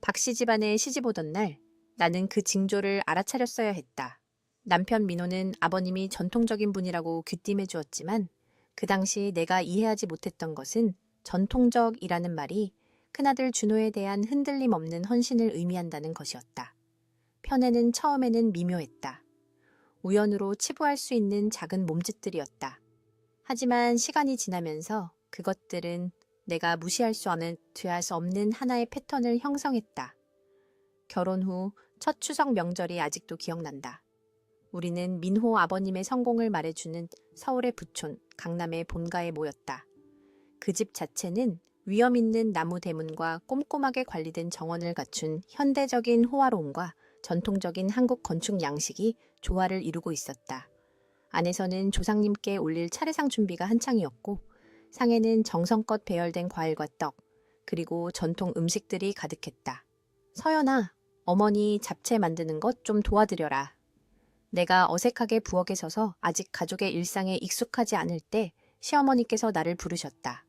박씨 집안에 시집 오던 날 나는 그 징조를 알아차렸어야 했다. 남편 민호는 아버님이 전통적인 분이라고 귀띔해 주었지만 그 당시 내가 이해하지 못했던 것은 전통적이라는 말이 큰아들 준호에 대한 흔들림 없는 헌신을 의미한다는 것이었다. 편애는 처음에는 미묘했다. 우연으로 치부할 수 있는 작은 몸짓들이었다. 하지만 시간이 지나면서 그것들은 내가 무시할 수 없는 하나의 패턴을 형성했다. 결혼 후 첫 추석 명절이 아직도 기억난다. 우리는 민호 아버님의 성공을 말해주는 서울의 부촌, 강남의 본가에 모였다. 그 집 자체는 위험 있는 나무 대문과 꼼꼼하게 관리된 정원을 갖춘 현대적인 호화로움과 전통적인 한국 건축 양식이 조화를 이루고 있었다. 안에서는 조상님께 올릴 차례상 준비가 한창이었고 상에는 정성껏 배열된 과일과 떡, 그리고 전통 음식들이 가득했다. 서연아, 어머니 잡채 만드는 것 좀 도와드려라. 내가 어색하게 부엌에 서서 아직 가족의 일상에 익숙하지 않을 때 시어머니께서 나를 부르셨다.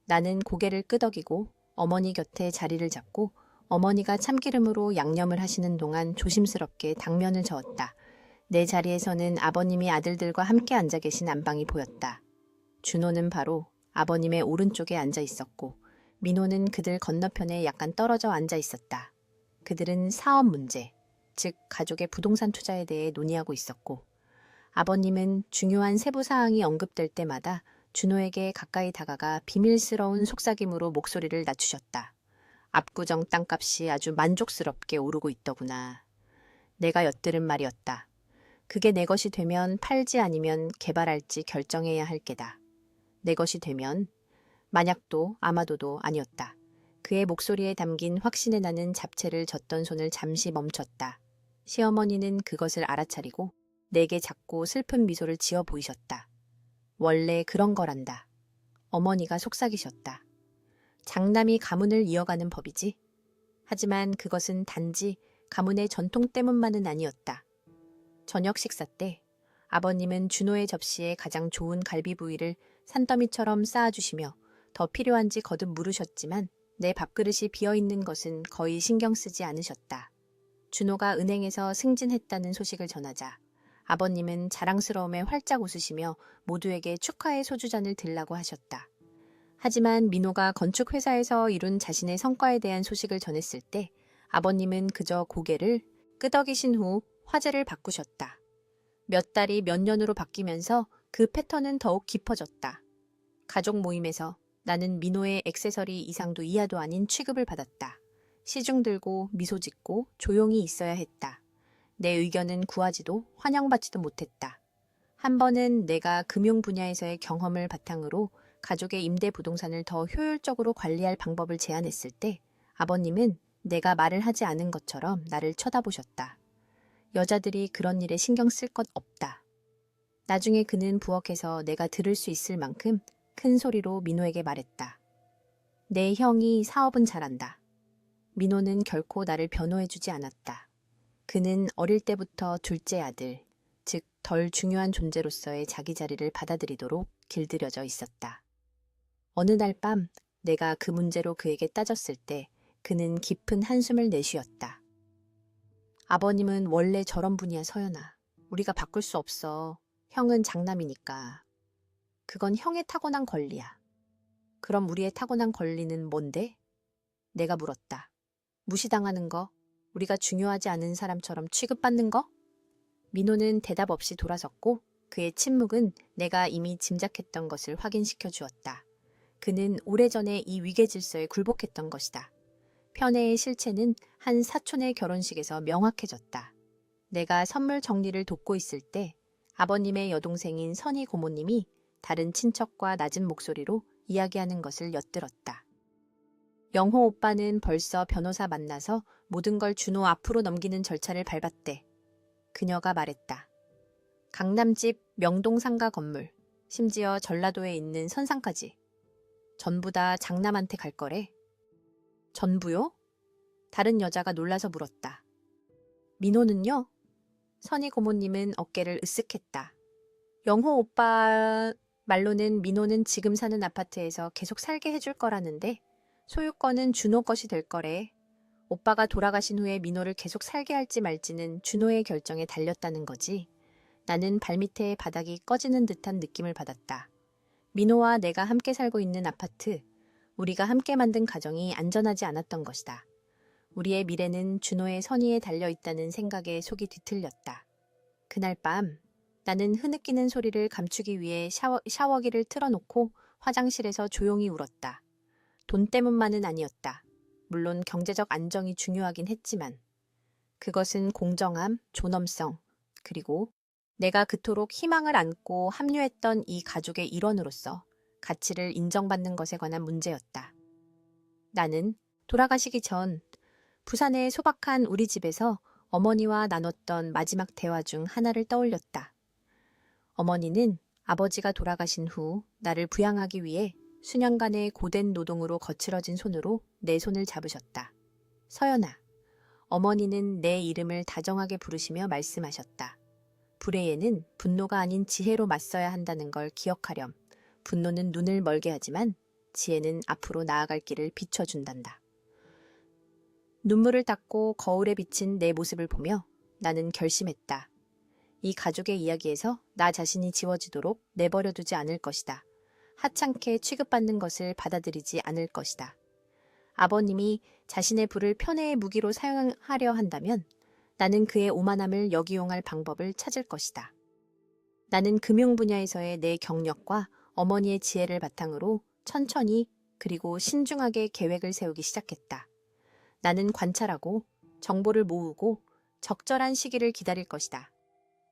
나는 고개를 끄덕이고 어머니 곁에 자리를 잡고 어머니가 참기름으로 양념을 하시는 동안 조심스럽게 당면을 저었다. 내 자리에서는 아버님이 아들들과 함께 앉아 계신 안방이 보였다. 준호는 바로 아버님의 오른쪽에 앉아 있었고 민호는 그들 건너편에 약간 떨어져 앉아 있었다. 그들은 사업 문제, 즉 가족의 부동산 투자에 대해 논의하고 있었고 아버님은 중요한 세부 사항이 언급될 때마다 준호에게 가까이 다가가 비밀스러운 속삭임으로 목소리를 낮추셨다. 압구정 땅값이 아주 만족스럽게 오르고 있더구나. 내가 엿들은 말이었다. 그게 내 것이 되면 팔지 아니면 개발할지 결정해야 할 게다. 내 것이 되면 만약도 아마도도 아니었다. 그의 목소리에 담긴 확신에 나는 잡채를 젓던 손을 잠시 멈췄다. 시어머니는 그것을 알아차리고 내게 작고 슬픈 미소를 지어 보이셨다. 원래 그런 거란다. 어머니가 속삭이셨다. 장남이 가문을 이어가는 법이지. 하지만 그것은 단지 가문의 전통 때문만은 아니었다. 저녁 식사 때 아버님은 준호의 접시에 가장 좋은 갈비 부위를 산더미처럼 쌓아주시며 더 필요한지 거듭 물으셨지만 내 밥그릇이 비어있는 것은 거의 신경 쓰지 않으셨다. 준호가 은행에서 승진했다는 소식을 전하자 아버님은 자랑스러움에 활짝 웃으시며 모두에게 축하의 소주잔을 들라고 하셨다. 하지만 민호가 건축회사에서 이룬 자신의 성과에 대한 소식을 전했을 때 아버님은 그저 고개를 끄덕이신 후 화제를 바꾸셨다. 몇 달이 몇 년으로 바뀌면서 그 패턴은 더욱 깊어졌다. 가족 모임에서 나는 민호의 액세서리 이상도 이하도 아닌 취급을 받았다. 시중 들고 미소 짓고 조용히 있어야 했다. 내 의견은 구하지도 환영받지도 못했다. 한 번은 내가 금융 분야에서의 경험을 바탕으로 가족의 임대 부동산을 더 효율적으로 관리할 방법을 제안했을 때 아버님은 내가 말을 하지 않은 것처럼 나를 쳐다보셨다. 여자들이 그런 일에 신경 쓸 것 없다. 나중에 그는 부엌에서 내가 들을 수 있을 만큼 큰 소리로 민호에게 말했다. 내 형이 사업은 잘한다. 민호는 결코 나를 변호해주지 않았다. 그는 어릴 때부터 둘째 아들, 즉 덜 중요한 존재로서의 자기 자리를 받아들이도록 길들여져 있었다. 어느 날 밤 내가 그 문제로 그에게 따졌을 때 그는 깊은 한숨을 내쉬었다. 아버님은 원래 저런 분이야, 서연아. 우리가 바꿀 수 없어. 형은 장남이니까. 그건 형의 타고난 권리야. 그럼 우리의 타고난 권리는 뭔데? 내가 물었다. 무시당하는 거? 우리가 중요하지 않은 사람처럼 취급받는 거? 민호는 대답 없이 돌아섰고 그의 침묵은 내가 이미 짐작했던 것을 확인시켜 주었다. 그는 오래전에 이 위계 질서에 굴복했던 것이다. 편애의 실체는 한 사촌의 결혼식에서 명확해졌다. 내가 선물 정리를 돕고 있을 때 아버님의 여동생인 선희 고모님이 다른 친척과 낮은 목소리로 이야기하는 것을 엿들었다. 영호 오빠는 벌써 변호사 만나서 모든 걸 준호 앞으로 넘기는 절차를 밟았대. 그녀가 말했다. 강남집 명동상가 건물, 심지어 전라도에 있는 선상까지. 전부 다 장남한테 갈 거래. 전부요? 다른 여자가 놀라서 물었다. 민호는요? 선희 고모님은 어깨를 으쓱했다. 영호 오빠 말로는 민호는 지금 사는 아파트에서 계속 살게 해줄 거라는데 소유권은 준호 것이 될 거래. 오빠가 돌아가신 후에 민호를 계속 살게 할지 말지는 준호의 결정에 달렸다는 거지. 나는 발밑에 바닥이 꺼지는 듯한 느낌을 받았다. 민호와 내가 함께 살고 있는 아파트, 우리가 함께 만든 가정이 안전하지 않았던 것이다. 우리의 미래는 준호의 선의에 달려있다는 생각에 속이 뒤틀렸다. 그날 밤 나는 흐느끼는 소리를 감추기 위해 샤워기를 틀어놓고 화장실에서 조용히 울었다. 돈 때문만은 아니었다. 물론 경제적 안정이 중요하긴 했지만 그것은 공정함, 존엄성, 그리고 내가 그토록 희망을 안고 합류했던 이 가족의 일원으로서 가치를 인정받는 것에 관한 문제였다. 나는 돌아가시기 전 부산의 소박한 우리 집에서 어머니와 나눴던 마지막 대화 중 하나를 떠올렸다. 어머니는 아버지가 돌아가신 후 나를 부양하기 위해 수년간의 고된 노동으로 거칠어진 손으로 내 손을 잡으셨다. 서연아, 어머니는 내 이름을 다정하게 부르시며 말씀하셨다. 불의에는 분노가 아닌 지혜로 맞서야 한다는 걸 기억하렴. 분노는 눈을 멀게 하지만 지혜는 앞으로 나아갈 길을 비춰준단다. 눈물을 닦고 거울에 비친 내 모습을 보며 나는 결심했다. 이 가족의 이야기에서 나 자신이 지워지도록 내버려두지 않을 것이다. 하찮게 취급받는 것을 받아들이지 않을 것이다. 아버님이 자신의 부를 편애의 무기로 사용하려 한다면 나는 그의 오만함을 역이용할 방법을 찾을 것이다. 나는 금융 분야에서의 내 경력과 어머니의 지혜를 바탕으로 천천히 그리고 신중하게 계획을 세우기 시작했다. 나는 관찰하고 정보를 모으고 적절한 시기를 기다릴 것이다.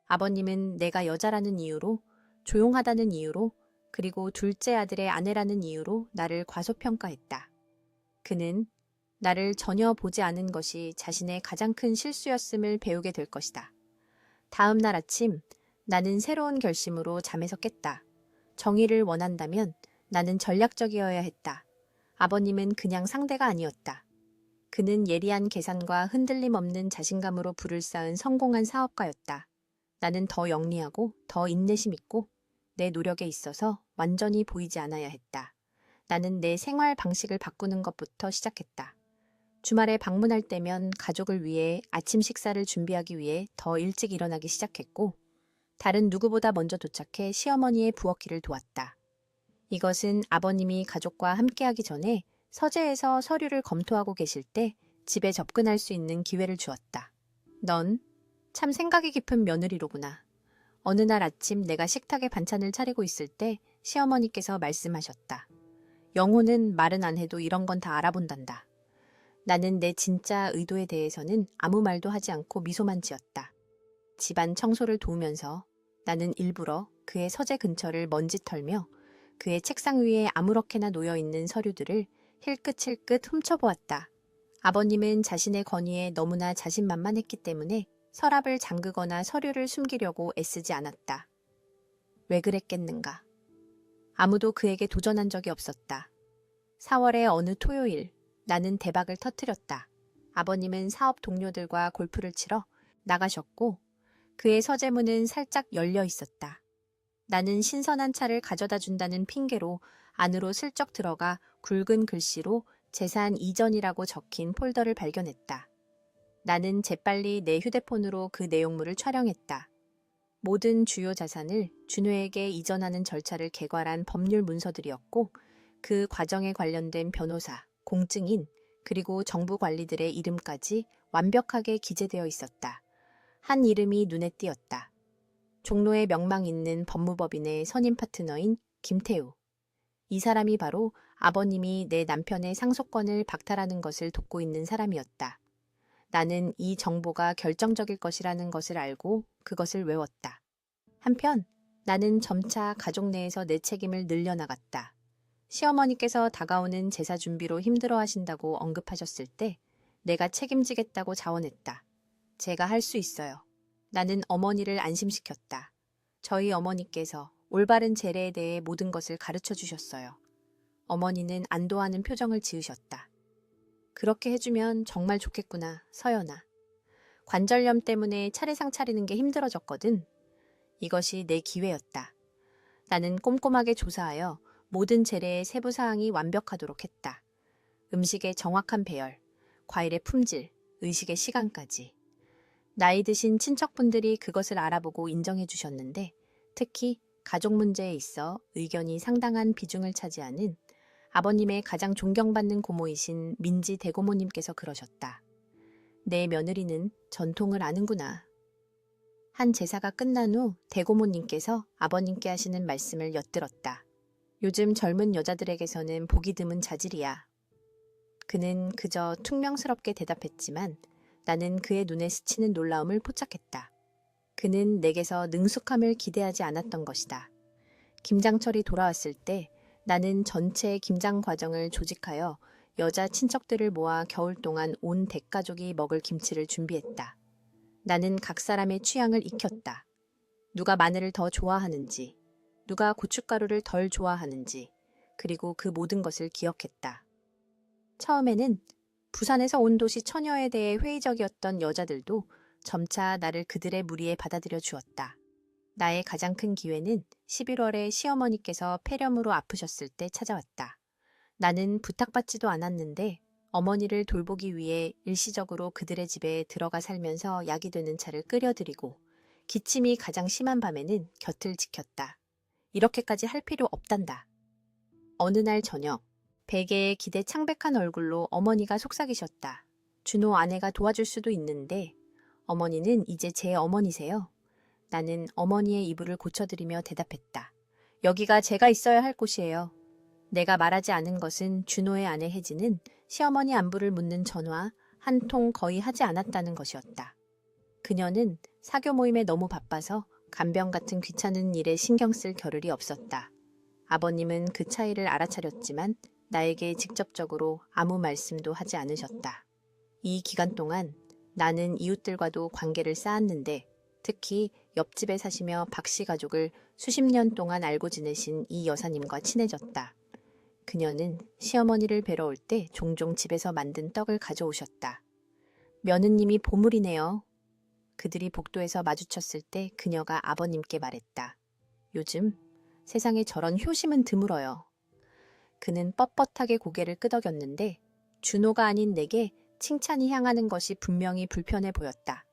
아버님은 내가 여자라는 이유로, 조용하다는 이유로, 그리고 둘째 아들의 아내라는 이유로 나를 과소평가했다. 그는 나를 전혀 보지 않은 것이 자신의 가장 큰 실수였음을 배우게 될 것이다. 다음 날 아침 나는 새로운 결심으로 잠에서 깼다. 정의를 원한다면 나는 전략적이어야 했다. 아버님은 그냥 상대가 아니었다. 그는 예리한 계산과 흔들림 없는 자신감으로 부를 쌓은 성공한 사업가였다. 나는 더 영리하고 더 인내심 있고 내 노력에 있어서 완전히 보이지 않아야 했다. 나는 내 생활 방식을 바꾸는 것부터 시작했다. 주말에 방문할 때면 가족을 위해 아침 식사를 준비하기 위해 더 일찍 일어나기 시작했고 다른 누구보다 먼저 도착해 시어머니의 부엌일을 도왔다. 이것은 아버님이 가족과 함께하기 전에 서재에서 서류를 검토하고 계실 때 집에 접근할 수 있는 기회를 주었다. 넌 참 생각이 깊은 며느리로구나. 어느 날 아침 내가 식탁에 반찬을 차리고 있을 때 시어머니께서 말씀하셨다. 영호는 말은 안 해도 이런 건 다 알아본단다. 나는 내 진짜 의도에 대해서는 아무 말도 하지 않고 미소만 지었다. 집안 청소를 도우면서 나는 일부러 그의 서재 근처를 먼지 털며 그의 책상 위에 아무렇게나 놓여있는 서류들을 힐끗힐끗 훔쳐보았다. 아버님은 자신의 권위에 너무나 자신만만했기 때문에 서랍을 잠그거나 서류를 숨기려고 애쓰지 않았다. 왜 그랬겠는가? 아무도 그에게 도전한 적이 없었다. 4월의 어느 토요일, 나는 대박을 터뜨렸다. 아버님은 사업 동료들과 골프를 치러 나가셨고 그의 서재문은 살짝 열려 있었다. 나는 신선한 차를 가져다 준다는 핑계로 안으로 슬쩍 들어가 굵은 글씨로 재산 이전이라고 적힌 폴더를 발견했다. 나는 재빨리 내 휴대폰으로 그 내용물을 촬영했다. 모든 주요 자산을 준호에게 이전하는 절차를 개괄한 법률 문서들이었고 그 과정에 관련된 변호사, 공증인, 그리고 정부 관리들의 이름까지 완벽하게 기재되어 있었다. 한 이름이 눈에 띄었다. 종로에 명망 있는 법무법인의 선임 파트너인 김태우. 이 사람이 바로 아버님이 내 남편의 상속권을 박탈하는 것을 돕고 있는 사람이었다. 나는 이 정보가 결정적일 것이라는 것을 알고 그것을 외웠다. 한편 나는 점차 가족 내에서 내 책임을 늘려나갔다. 시어머니께서 다가오는 제사 준비로 힘들어 하신다고 언급하셨을 때 내가 책임지겠다고 자원했다. 제가 할 수 있어요. 나는 어머니를 안심시켰다. 저희 어머니께서 올바른 재래에 대해 모든 것을 가르쳐 주셨어요. 어머니는 안도하는 표정을 지으셨다. 그렇게 해주면 정말 좋겠구나, 서연아. 관절염 때문에 차례상 차리는 게 힘들어졌거든. 이것이 내 기회였다. 나는 꼼꼼하게 조사하여 모든 재래의 세부 사항이 완벽하도록 했다. 음식의 정확한 배열, 과일의 품질, 의식의 시간까지. 나이 드신 친척분들이 그것을 알아보고 인정해 주셨는데 특히 가족 문제에 있어 의견이 상당한 비중을 차지하는 아버님의 가장 존경받는 고모이신 민지 대고모님께서 그러셨다. 내 며느리는 전통을 아는구나. 한 제사가 끝난 후 대고모님께서 아버님께 하시는 말씀을 엿들었다. 요즘 젊은 여자들에게서는 보기 드문 자질이야. 그는 그저 퉁명스럽게 대답했지만 나는 그의 눈에 스치는 놀라움을 포착했다. 그는 내게서 능숙함을 기대하지 않았던 것이다. 김장철이 돌아왔을 때 나는 전체 김장 과정을 조직하여 여자 친척들을 모아 겨울 동안 온 대가족이 먹을 김치를 준비했다. 나는 각 사람의 취향을 익혔다. 누가 마늘을 더 좋아하는지, 누가 고춧가루를 덜 좋아하는지, 그리고 그 모든 것을 기억했다. 처음에는 부산에서 온 도시 처녀에 대해 회의적이었던 여자들도 점차 나를 그들의 무리에 받아들여 주었다. 나의 가장 큰 기회는 11월에 시어머니께서 폐렴으로 아프셨을 때 찾아왔다. 나는 부탁받지도 않았는데 어머니를 돌보기 위해 일시적으로 그들의 집에 들어가 살면서 약이 되는 차를 끓여드리고 기침이 가장 심한 밤에는 곁을 지켰다. 이렇게까지 할 필요 없단다. 어느 날 저녁, 베개에 기대 창백한 얼굴로 어머니가 속삭이셨다. 준호 아내가 도와줄 수도 있는데 어머니는 이제 제 어머니세요. 나는 어머니의 이불을 고쳐드리며 대답했다. 여기가 제가 있어야 할 곳이에요. 내가 말하지 않은 것은 준호의 아내 혜진은 시어머니 안부를 묻는 전화 한 통 거의 하지 않았다는 것이었다. 그녀는 사교 모임에 너무 바빠서 간병 같은 귀찮은 일에 신경 쓸 겨를이 없었다. 아버님은 그 차이를 알아차렸지만 나에게 직접적으로 아무 말씀도 하지 않으셨다. 이 기간 동안 나는 이웃들과도 관계를 쌓았는데 특히 옆집에 사시며 박씨 가족을 수십 년 동안 알고 지내신 이 여사님과 친해졌다. 그녀는 시어머니를 뵈러 올 때 종종 집에서 만든 떡을 가져오셨다. 며느님이 보물이네요. 그들이 복도에서 마주쳤을 때 그녀가 아버님께 말했다. 요즘 세상에 저런 효심은 드물어요. 그는 뻣뻣하게 고개를 끄덕였는데 준호가 아닌 내게 칭찬이 향하는 것이 분명히 불편해 보였다.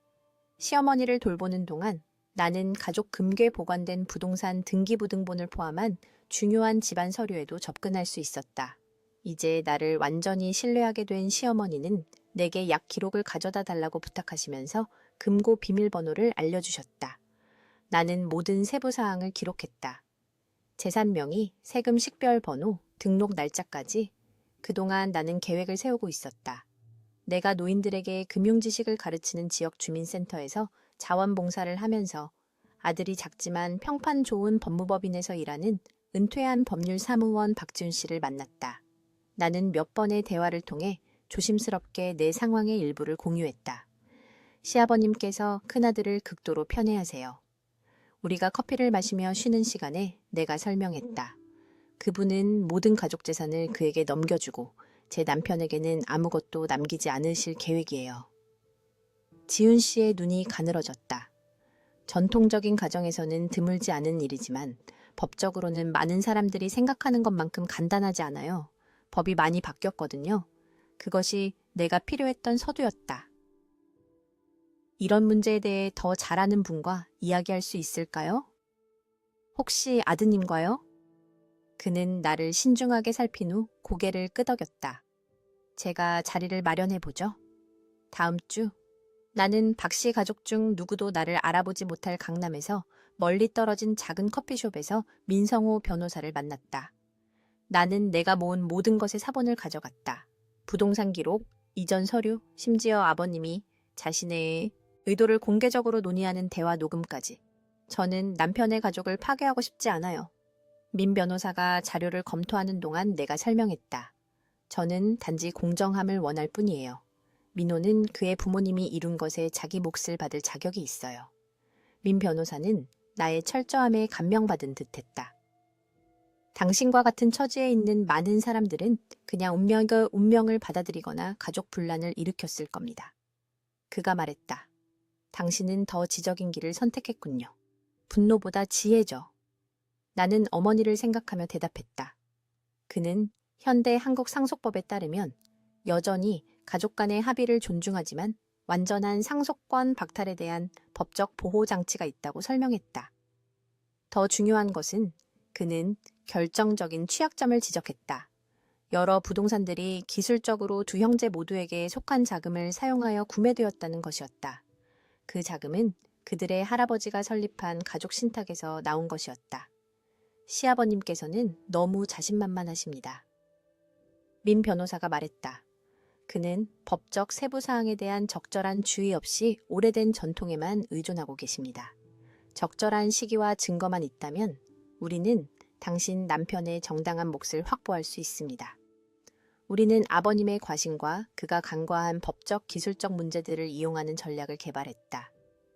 시어머니를 돌보는 동안 나는 가족 금괴 보관된 부동산 등기부등본을 포함한 중요한 집안 서류에도 접근할 수 있었다. 이제 나를 완전히 신뢰하게 된 시어머니는 내게 약 기록을 가져다 달라고 부탁하시면서 금고 비밀번호를 알려주셨다. 나는 모든 세부사항을 기록했다. 재산명의, 세금 식별 번호, 등록 날짜까지. 그동안 나는 계획을 세우고 있었다. 내가 노인들에게 금융지식을 가르치는 지역 주민센터에서 자원봉사를 하면서 아들이 작지만 평판 좋은 법무법인에서 일하는 은퇴한 법률사무원 박지훈 씨를 만났다. 나는 몇 번의 대화를 통해 조심스럽게 내 상황의 일부를 공유했다. 시아버님께서 큰아들을 극도로 편애하세요. 우리가 커피를 마시며 쉬는 시간에 내가 설명했다. 그분은 모든 가족 재산을 그에게 넘겨주고 제 남편에게는 아무것도 남기지 않으실 계획이에요. 지훈 씨의 눈이 가늘어졌다. 전통적인 가정에서는 드물지 않은 일이지만 법적으로는 많은 사람들이 생각하는 것만큼 간단하지 않아요. 법이 많이 바뀌었거든요. 그것이 내가 필요했던 서두였다. 이런 문제에 대해 더 잘 아는 분과 이야기할 수 있을까요? 혹시 아드님과요? 그는 나를 신중하게 살핀 후 고개를 끄덕였다. 제가 자리를 마련해보죠. 다음 주 나는 박씨 가족 중 누구도 나를 알아보지 못할 강남에서 멀리 떨어진 작은 커피숍에서 민성호 변호사를 만났다. 나는 내가 모은 모든 것의 사본을 가져갔다. 부동산 기록, 이전 서류, 심지어 아버님이 자신의 의도를 공개적으로 논의하는 대화 녹음까지. 저는 남편의 가족을 파괴하고 싶지 않아요. 민 변호사가 자료를 검토하는 동안 내가 설명했다. 저는 단지 공정함을 원할 뿐이에요. 민호는 그의 부모님이 이룬 것에 자기 몫을 받을 자격이 있어요. 민 변호사는 나의 철저함에 감명받은 듯했다. 당신과 같은 처지에 있는 많은 사람들은 그냥 운명을 받아들이거나 가족 분란을 일으켰을 겁니다. 그가 말했다. 당신은 더 지적인 길을 선택했군요. 분노보다 지혜죠. 나는 어머니를 생각하며 대답했다. 그는 현대 한국 상속법에 따르면 여전히 가족 간의 합의를 존중하지만 완전한 상속권 박탈에 대한 법적 보호 장치가 있다고 설명했다. 더 중요한 것은 그는 결정적인 취약점을 지적했다. 여러 부동산들이 기술적으로 두 형제 모두에게 속한 자금을 사용하여 구매되었다는 것이었다. 그 자금은 그들의 할아버지가 설립한 가족 신탁에서 나온 것이었다. 시아버님께서는 너무 자신만만하십니다. 민 변호사가 말했다. 그는 법적 세부 사항에 대한 적절한 주의 없이 오래된 전통에만 의존하고 계십니다. 적절한 시기와 증거만 있다면 우리는 당신 남편의 정당한 몫을 확보할 수 있습니다. 우리는 아버님의 과신과 그가 간과한 법적 기술적 문제들을 이용하는 전략을 개발했다.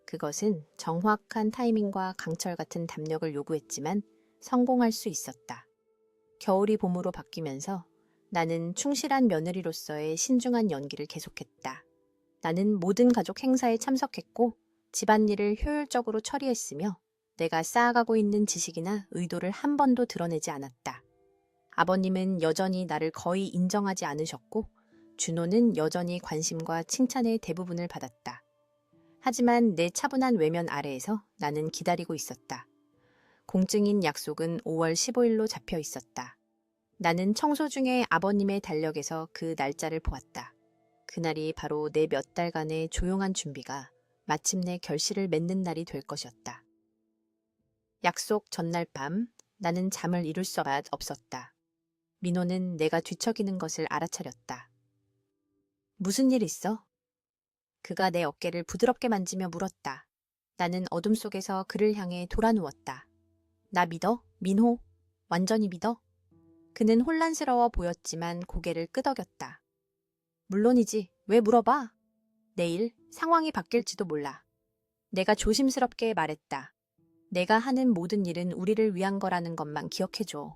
그것은 정확한 타이밍과 강철 같은 담력을 요구했지만 성공할 수 있었다. 겨울이 봄으로 바뀌면서 나는 충실한 며느리로서의 신중한 연기를 계속했다. 나는 모든 가족 행사에 참석했고 집안일을 효율적으로 처리했으며 내가 쌓아가고 있는 지식이나 의도를 한 번도 드러내지 않았다. 아버님은 여전히 나를 거의 인정하지 않으셨고 준호는 여전히 관심과 칭찬의 대부분을 받았다. 하지만 내 차분한 외면 아래에서 나는 기다리고 있었다. 공증인 약속은 5월 15일로 잡혀 있었다. 나는 청소 중에 아버님의 달력에서 그 날짜를 보았다. 그날이 바로 내 몇 달간의 조용한 준비가 마침내 결실을 맺는 날이 될 것이었다. 약속 전날 밤 나는 잠을 이룰 수가 없었다. 민호는 내가 뒤척이는 것을 알아차렸다. 무슨 일 있어? 그가 내 어깨를 부드럽게 만지며 물었다. 나는 어둠 속에서 그를 향해 돌아 누웠다. 나 믿어? 민호? 완전히 믿어? 그는 혼란스러워 보였지만 고개를 끄덕였다. 물론이지. 왜 물어봐? 내일 상황이 바뀔지도 몰라. 내가 조심스럽게 말했다. 내가 하는 모든 일은 우리를 위한 거라는 것만 기억해줘.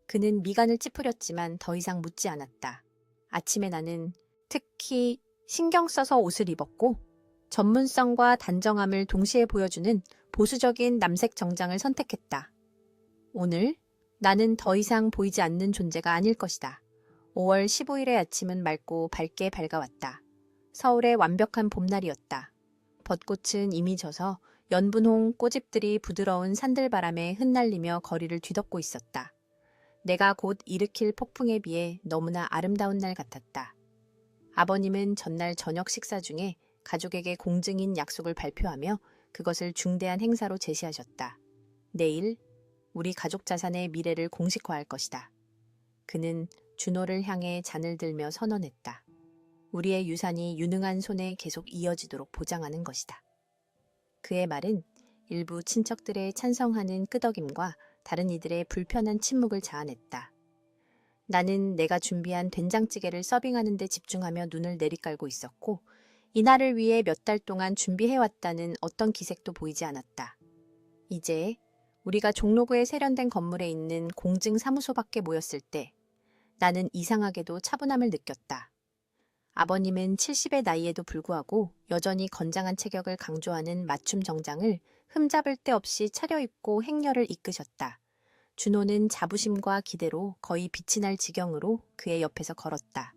그는 미간을 찌푸렸지만 더 이상 묻지 않았다. 아침에 나는 특히 신경 써서 옷을 입었고 전문성과 단정함을 동시에 보여주는 보수적인 남색 정장을 선택했다. 오늘 나는 더 이상 보이지 않는 존재가 아닐 것이다. 5월 15일의 아침은 맑고 밝게 밝아왔다. 서울의 완벽한 봄날이었다. 벚꽃은 이미 져서 연분홍 꽃잎들이 부드러운 산들바람에 흩날리며 거리를 뒤덮고 있었다. 내가 곧 일으킬 폭풍에 비해 너무나 아름다운 날 같았다. 아버님은 전날 저녁 식사 중에 가족에게 공증인 약속을 발표하며 그것을 중대한 행사로 제시하셨다. 내일 우리 가족 자산의 미래를 공식화할 것이다. 그는 준호를 향해 잔을 들며 선언했다. 우리의 유산이 유능한 손에 계속 이어지도록 보장하는 것이다. 그의 말은 일부 친척들의 찬성하는 끄덕임과 다른 이들의 불편한 침묵을 자아냈다. 나는 내가 준비한 된장찌개를 서빙하는 데 집중하며 눈을 내리깔고 있었고 이날을 위해 몇 달 동안 준비해왔다는 어떤 기색도 보이지 않았다. 이제 우리가 종로구에 세련된 건물에 있는 공증사무소밖에 모였을 때 나는 이상하게도 차분함을 느꼈다. 아버님은 70의 나이에도 불구하고 여전히 건장한 체격을 강조하는 맞춤 정장을 흠잡을 데 없이 차려입고 행렬을 이끄셨다. 준호는 자부심과 기대로 거의 빛이 날 지경으로 그의 옆에서 걸었다.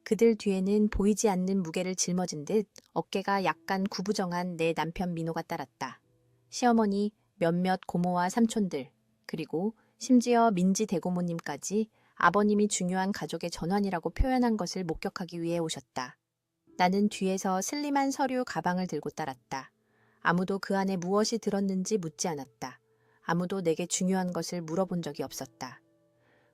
그들 뒤에는 보이지 않는 무게를 짊어진 듯 어깨가 약간 구부정한 내 남편 민호가 따랐다. 시어머니, 몇몇 고모와 삼촌들, 그리고 심지어 민지 대고모님까지 아버님이 중요한 가족의 전환이라고 표현한 것을 목격하기 위해 오셨다. 나는 뒤에서 슬림한 서류 가방을 들고 따랐다. 아무도 그 안에 무엇이 들었는지 묻지 않았다. 아무도 내게 중요한 것을 물어본 적이 없었다.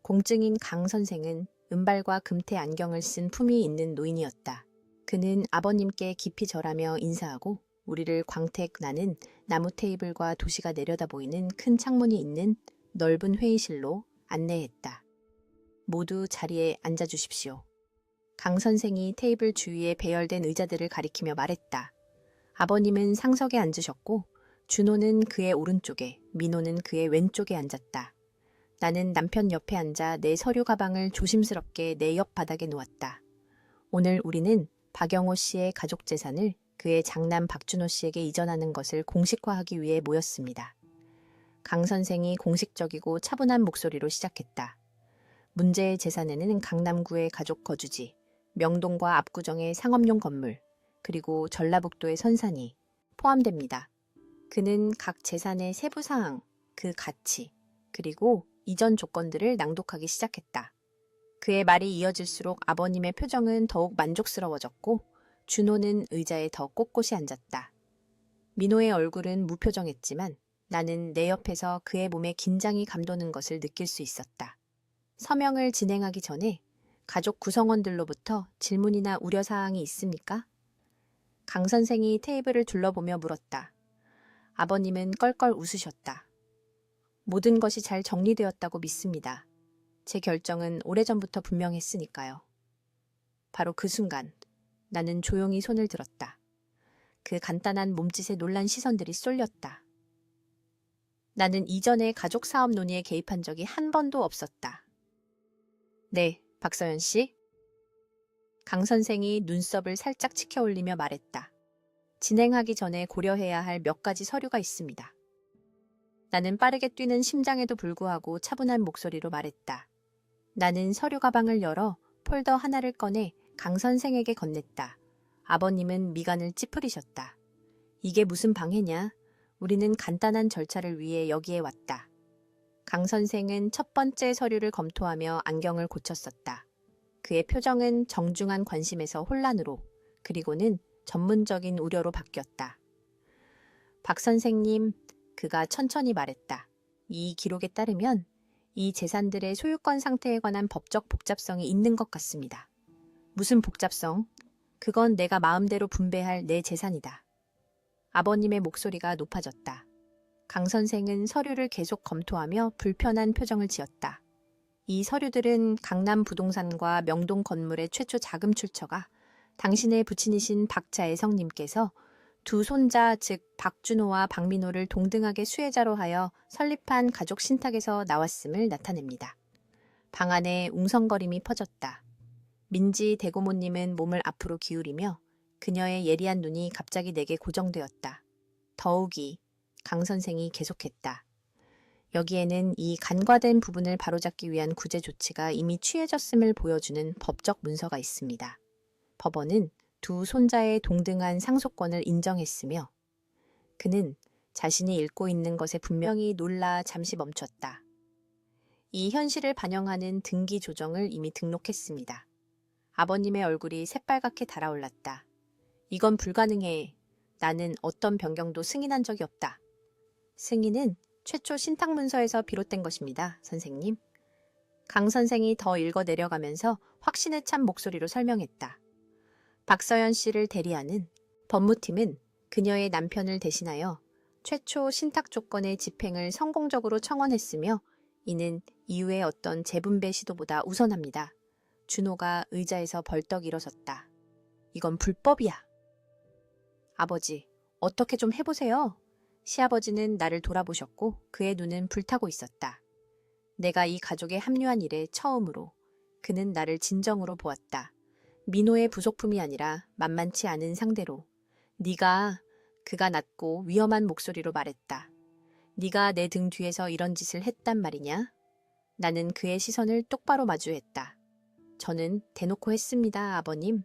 공증인 강 선생은 은발과 금태 안경을 쓴 품위 있는 노인이었다. 그는 아버님께 깊이 절하며 인사하고 우리를 광택 나는 나무 테이블과 도시가 내려다 보이는 큰 창문이 있는 넓은 회의실로 안내했다. 모두 자리에 앉아주십시오. 강 선생이 테이블 주위에 배열된 의자들을 가리키며 말했다. 아버님은 상석에 앉으셨고 준호는 그의 오른쪽에, 민호는 그의 왼쪽에 앉았다. 나는 남편 옆에 앉아 내 서류 가방을 조심스럽게 내 옆 바닥에 놓았다. 오늘 우리는 박영호 씨의 가족 재산을 그의 장남 박준호 씨에게 이전하는 것을 공식화하기 위해 모였습니다. 강 선생이 공식적이고 차분한 목소리로 시작했다. 문제의 재산에는 강남구의 가족 거주지, 명동과 압구정의 상업용 건물, 그리고 전라북도의 선산이 포함됩니다. 그는 각 재산의 세부 사항, 그 가치, 그리고 이전 조건들을 낭독하기 시작했다. 그의 말이 이어질수록 아버님의 표정은 더욱 만족스러워졌고 준호는 의자에 더 꼿꼿이 앉았다. 민호의 얼굴은 무표정했지만 나는 내 옆에서 그의 몸에 긴장이 감도는 것을 느낄 수 있었다. 서명을 진행하기 전에 가족 구성원들로부터 질문이나 우려사항이 있습니까? 강 선생이 테이블을 둘러보며 물었다. 아버님은 껄껄 웃으셨다. 모든 것이 잘 정리되었다고 믿습니다. 제 결정은 오래전부터 분명했으니까요. 바로 그 순간 나는 조용히 손을 들었다. 그 간단한 몸짓에 놀란 시선들이 쏠렸다. 나는 이전에 가족 사업 논의에 개입한 적이 한 번도 없었다. 네, 박서연 씨. 강 선생이 눈썹을 살짝 치켜 올리며 말했다. 진행하기 전에 고려해야 할 몇 가지 서류가 있습니다. 나는 빠르게 뛰는 심장에도 불구하고 차분한 목소리로 말했다. 나는 서류 가방을 열어 폴더 하나를 꺼내 강 선생에게 건넸다. 아버님은 미간을 찌푸리셨다. 이게 무슨 방해냐? 우리는 간단한 절차를 위해 여기에 왔다. 강 선생은 첫 번째 서류를 검토하며 안경을 고쳤었다. 그의 표정은 정중한 관심에서 혼란으로, 그리고는 전문적인 우려로 바뀌었다. 박 선생님, 그가 천천히 말했다. 이 기록에 따르면 이 재산들의 소유권 상태에 관한 법적 복잡성이 있는 것 같습니다. 무슨 복잡성? 그건 내가 마음대로 분배할 내 재산이다. 아버님의 목소리가 높아졌다. 강 선생은 서류를 계속 검토하며 불편한 표정을 지었다. 이 서류들은 강남 부동산과 명동 건물의 최초 자금 출처가 당신의 부친이신 박자혜성님께서 두 손자 즉 박준호와 박민호를 동등하게 수혜자로 하여 설립한 가족 신탁에서 나왔음을 나타냅니다. 방 안에 웅성거림이 퍼졌다. 민지 대고모님은 몸을 앞으로 기울이며 그녀의 예리한 눈이 갑자기 내게 고정되었다. 더욱이 강 선생이 계속했다. 여기에는 이 간과된 부분을 바로잡기 위한 구제 조치가 이미 취해졌음을 보여주는 법적 문서가 있습니다. 법원은 두 손자의 동등한 상속권을 인정했으며 그는 자신이 읽고 있는 것에 분명히 놀라 잠시 멈췄다. 이 현실을 반영하는 등기 조정을 이미 등록했습니다. 아버님의 얼굴이 새빨갛게 달아올랐다. 이건 불가능해. 나는 어떤 변경도 승인한 적이 없다. 승인은 최초 신탁 문서에서 비롯된 것입니다, 선생님. 강 선생이 더 읽어 내려가면서 확신에 찬 목소리로 설명했다. 박서연 씨를 대리하는 법무팀은 그녀의 남편을 대신하여 최초 신탁 조건의 집행을 성공적으로 청원했으며 이는 이후의 어떤 재분배 시도보다 우선합니다. 준호가 의자에서 벌떡 일어섰다. 이건 불법이야. 아버지, 어떻게 좀 해보세요. 시아버지는 나를 돌아보셨고 그의 눈은 불타고 있었다. 내가 이 가족에 합류한 이래 처음으로 그는 나를 진정으로 보았다. 민호의 부속품이 아니라 만만치 않은 상대로. 그가 낮고 위험한 목소리로 말했다. 네가 내 등 뒤에서 이런 짓을 했단 말이냐? 나는 그의 시선을 똑바로 마주했다. 저는 대놓고 했습니다, 아버님.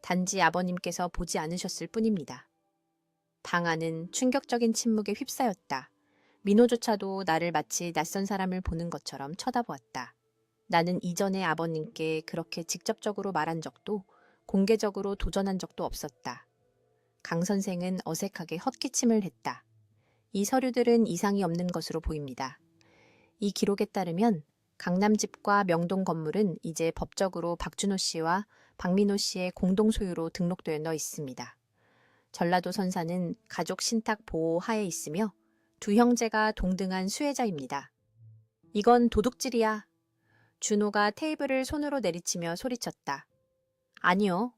단지 아버님께서 보지 않으셨을 뿐입니다. 방 안은 충격적인 침묵에 휩싸였다. 민호조차도 나를 마치 낯선 사람을 보는 것처럼 쳐다보았다. 나는 이전에 아버님께 그렇게 직접적으로 말한 적도 공개적으로 도전한 적도 없었다. 강 선생은 어색하게 헛기침을 했다. 이 서류들은 이상이 없는 것으로 보입니다. 이 기록에 따르면 강남집과 명동 건물은 이제 법적으로 박준호 씨와 박민호 씨의 공동 소유로 등록되어 있습니다. 전라도 선사는 가족 신탁 보호 하에 있으며 두 형제가 동등한 수혜자입니다. 이건 도둑질이야. 준호가 테이블을 손으로 내리치며 소리쳤다. 아니요.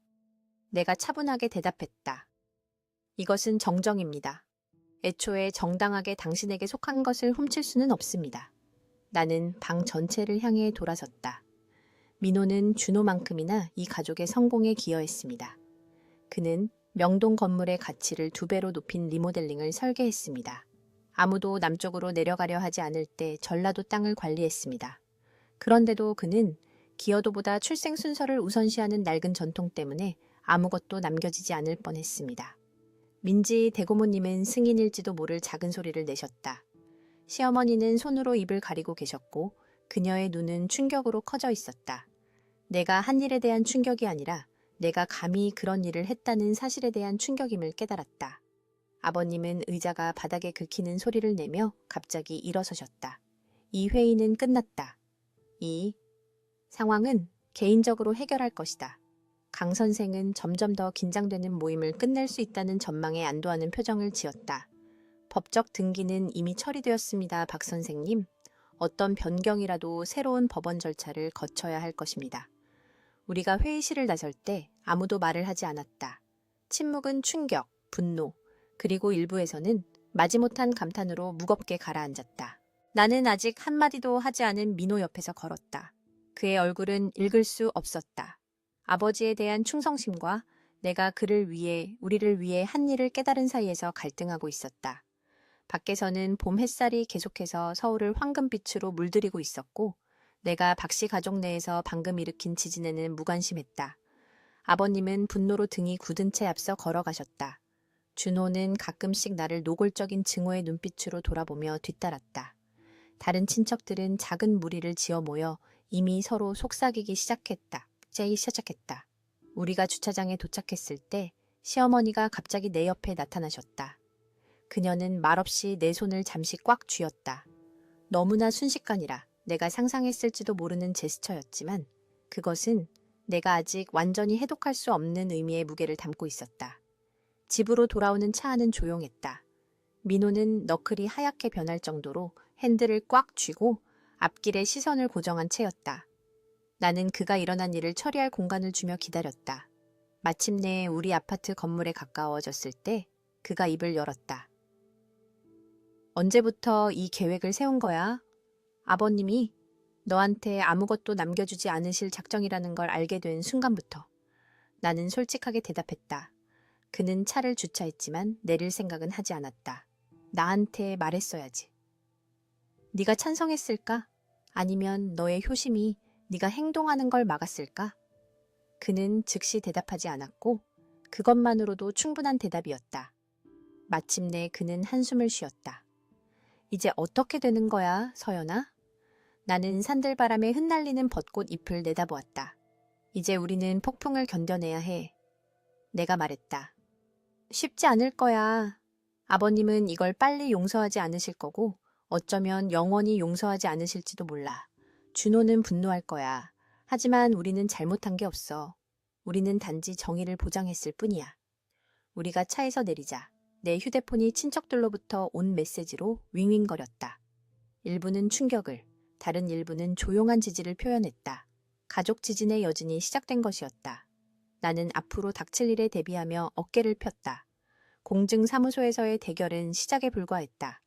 내가 차분하게 대답했다. 이것은 정정입니다. 애초에 정당하게 당신에게 속한 것을 훔칠 수는 없습니다. 나는 방 전체를 향해 돌아섰다. 민호는 준호만큼이나 이 가족의 성공에 기여했습니다. 그는 명동 건물의 가치를 2배로 높인 리모델링을 설계했습니다. 아무도 남쪽으로 내려가려 하지 않을 때 전라도 땅을 관리했습니다. 그런데도 그는 기여도보다 출생 순서를 우선시하는 낡은 전통 때문에 아무것도 남겨지지 않을 뻔했습니다. 민지 대고모님은 승인일지도 모를 작은 소리를 내셨다. 시어머니는 손으로 입을 가리고 계셨고 그녀의 눈은 충격으로 커져 있었다. 내가 한 일에 대한 충격이 아니라 내가 감히 그런 일을 했다는 사실에 대한 충격임을 깨달았다. 아버님은 의자가 바닥에 긁히는 소리를 내며 갑자기 일어서셨다. 이 회의는 끝났다. 이 상황은 개인적으로 해결할 것이다. 강 선생은 점점 더 긴장되는 모임을 끝낼 수 있다는 전망에 안도하는 표정을 지었다. 법적 등기는 이미 처리되었습니다, 박 선생님. 어떤 변경이라도 새로운 법원 절차를 거쳐야 할 것입니다. 우리가 회의실을 나설 때 아무도 말을 하지 않았다. 침묵은 충격, 분노, 그리고 일부에서는 마지못한 감탄으로 무겁게 가라앉았다. 나는 아직 한마디도 하지 않은 민호 옆에서 걸었다. 그의 얼굴은 읽을 수 없었다. 아버지에 대한 충성심과 내가 그를 위해, 우리를 위해 한 일을 깨달은 사이에서 갈등하고 있었다. 밖에서는 봄 햇살이 계속해서 서울을 황금빛으로 물들이고 있었고 내가 박씨 가족 내에서 방금 일으킨 지진에는 무관심했다. 아버님은 분노로 등이 굳은 채 앞서 걸어가셨다. 준호는 가끔씩 나를 노골적인 증오의 눈빛으로 돌아보며 뒤따랐다. 다른 친척들은 작은 무리를 지어 모여 이미 서로 속삭이기 시작했다. 우리가 주차장에 도착했을 때 시어머니가 갑자기 내 옆에 나타나셨다. 그녀는 말없이 내 손을 잠시 꽉 쥐었다. 너무나 순식간이라 내가 상상했을지도 모르는 제스처였지만 그것은 내가 아직 완전히 해독할 수 없는 의미의 무게를 담고 있었다. 집으로 돌아오는 차 안은 조용했다. 민호는 너클이 하얗게 변할 정도로 핸들을 꽉 쥐고 앞길에 시선을 고정한 채였다. 나는 그가 일어난 일을 처리할 공간을 주며 기다렸다. 마침내 우리 아파트 건물에 가까워졌을 때 그가 입을 열었다. 언제부터 이 계획을 세운 거야? 아버님이 너한테 아무것도 남겨주지 않으실 작정이라는 걸 알게 된 순간부터. 나는 솔직하게 대답했다. 그는 차를 주차했지만 내릴 생각은 하지 않았다. 나한테 말했어야지. 네가 찬성했을까? 아니면 너의 효심이 네가 행동하는 걸 막았을까? 그는 즉시 대답하지 않았고 그것만으로도 충분한 대답이었다. 마침내 그는 한숨을 쉬었다. 이제 어떻게 되는 거야, 서연아? 나는 산들바람에 흩날리는 벚꽃 잎을 내다보았다. 이제 우리는 폭풍을 견뎌내야 해. 내가 말했다. 쉽지 않을 거야. 아버님은 이걸 빨리 용서하지 않으실 거고 어쩌면 영원히 용서하지 않으실지도 몰라. 준호는 분노할 거야. 하지만 우리는 잘못한 게 없어. 우리는 단지 정의를 보장했을 뿐이야. 우리가 차에서 내리자 내 휴대폰이 친척들로부터 온 메시지로 윙윙거렸다. 일부는 충격을, 다른 일부는 조용한 지지를 표현했다. 가족 지진의 여진이 시작된 것이었다. 나는 앞으로 닥칠 일에 대비하며 어깨를 폈다. 공증사무소에서의 대결은 시작에 불과했다.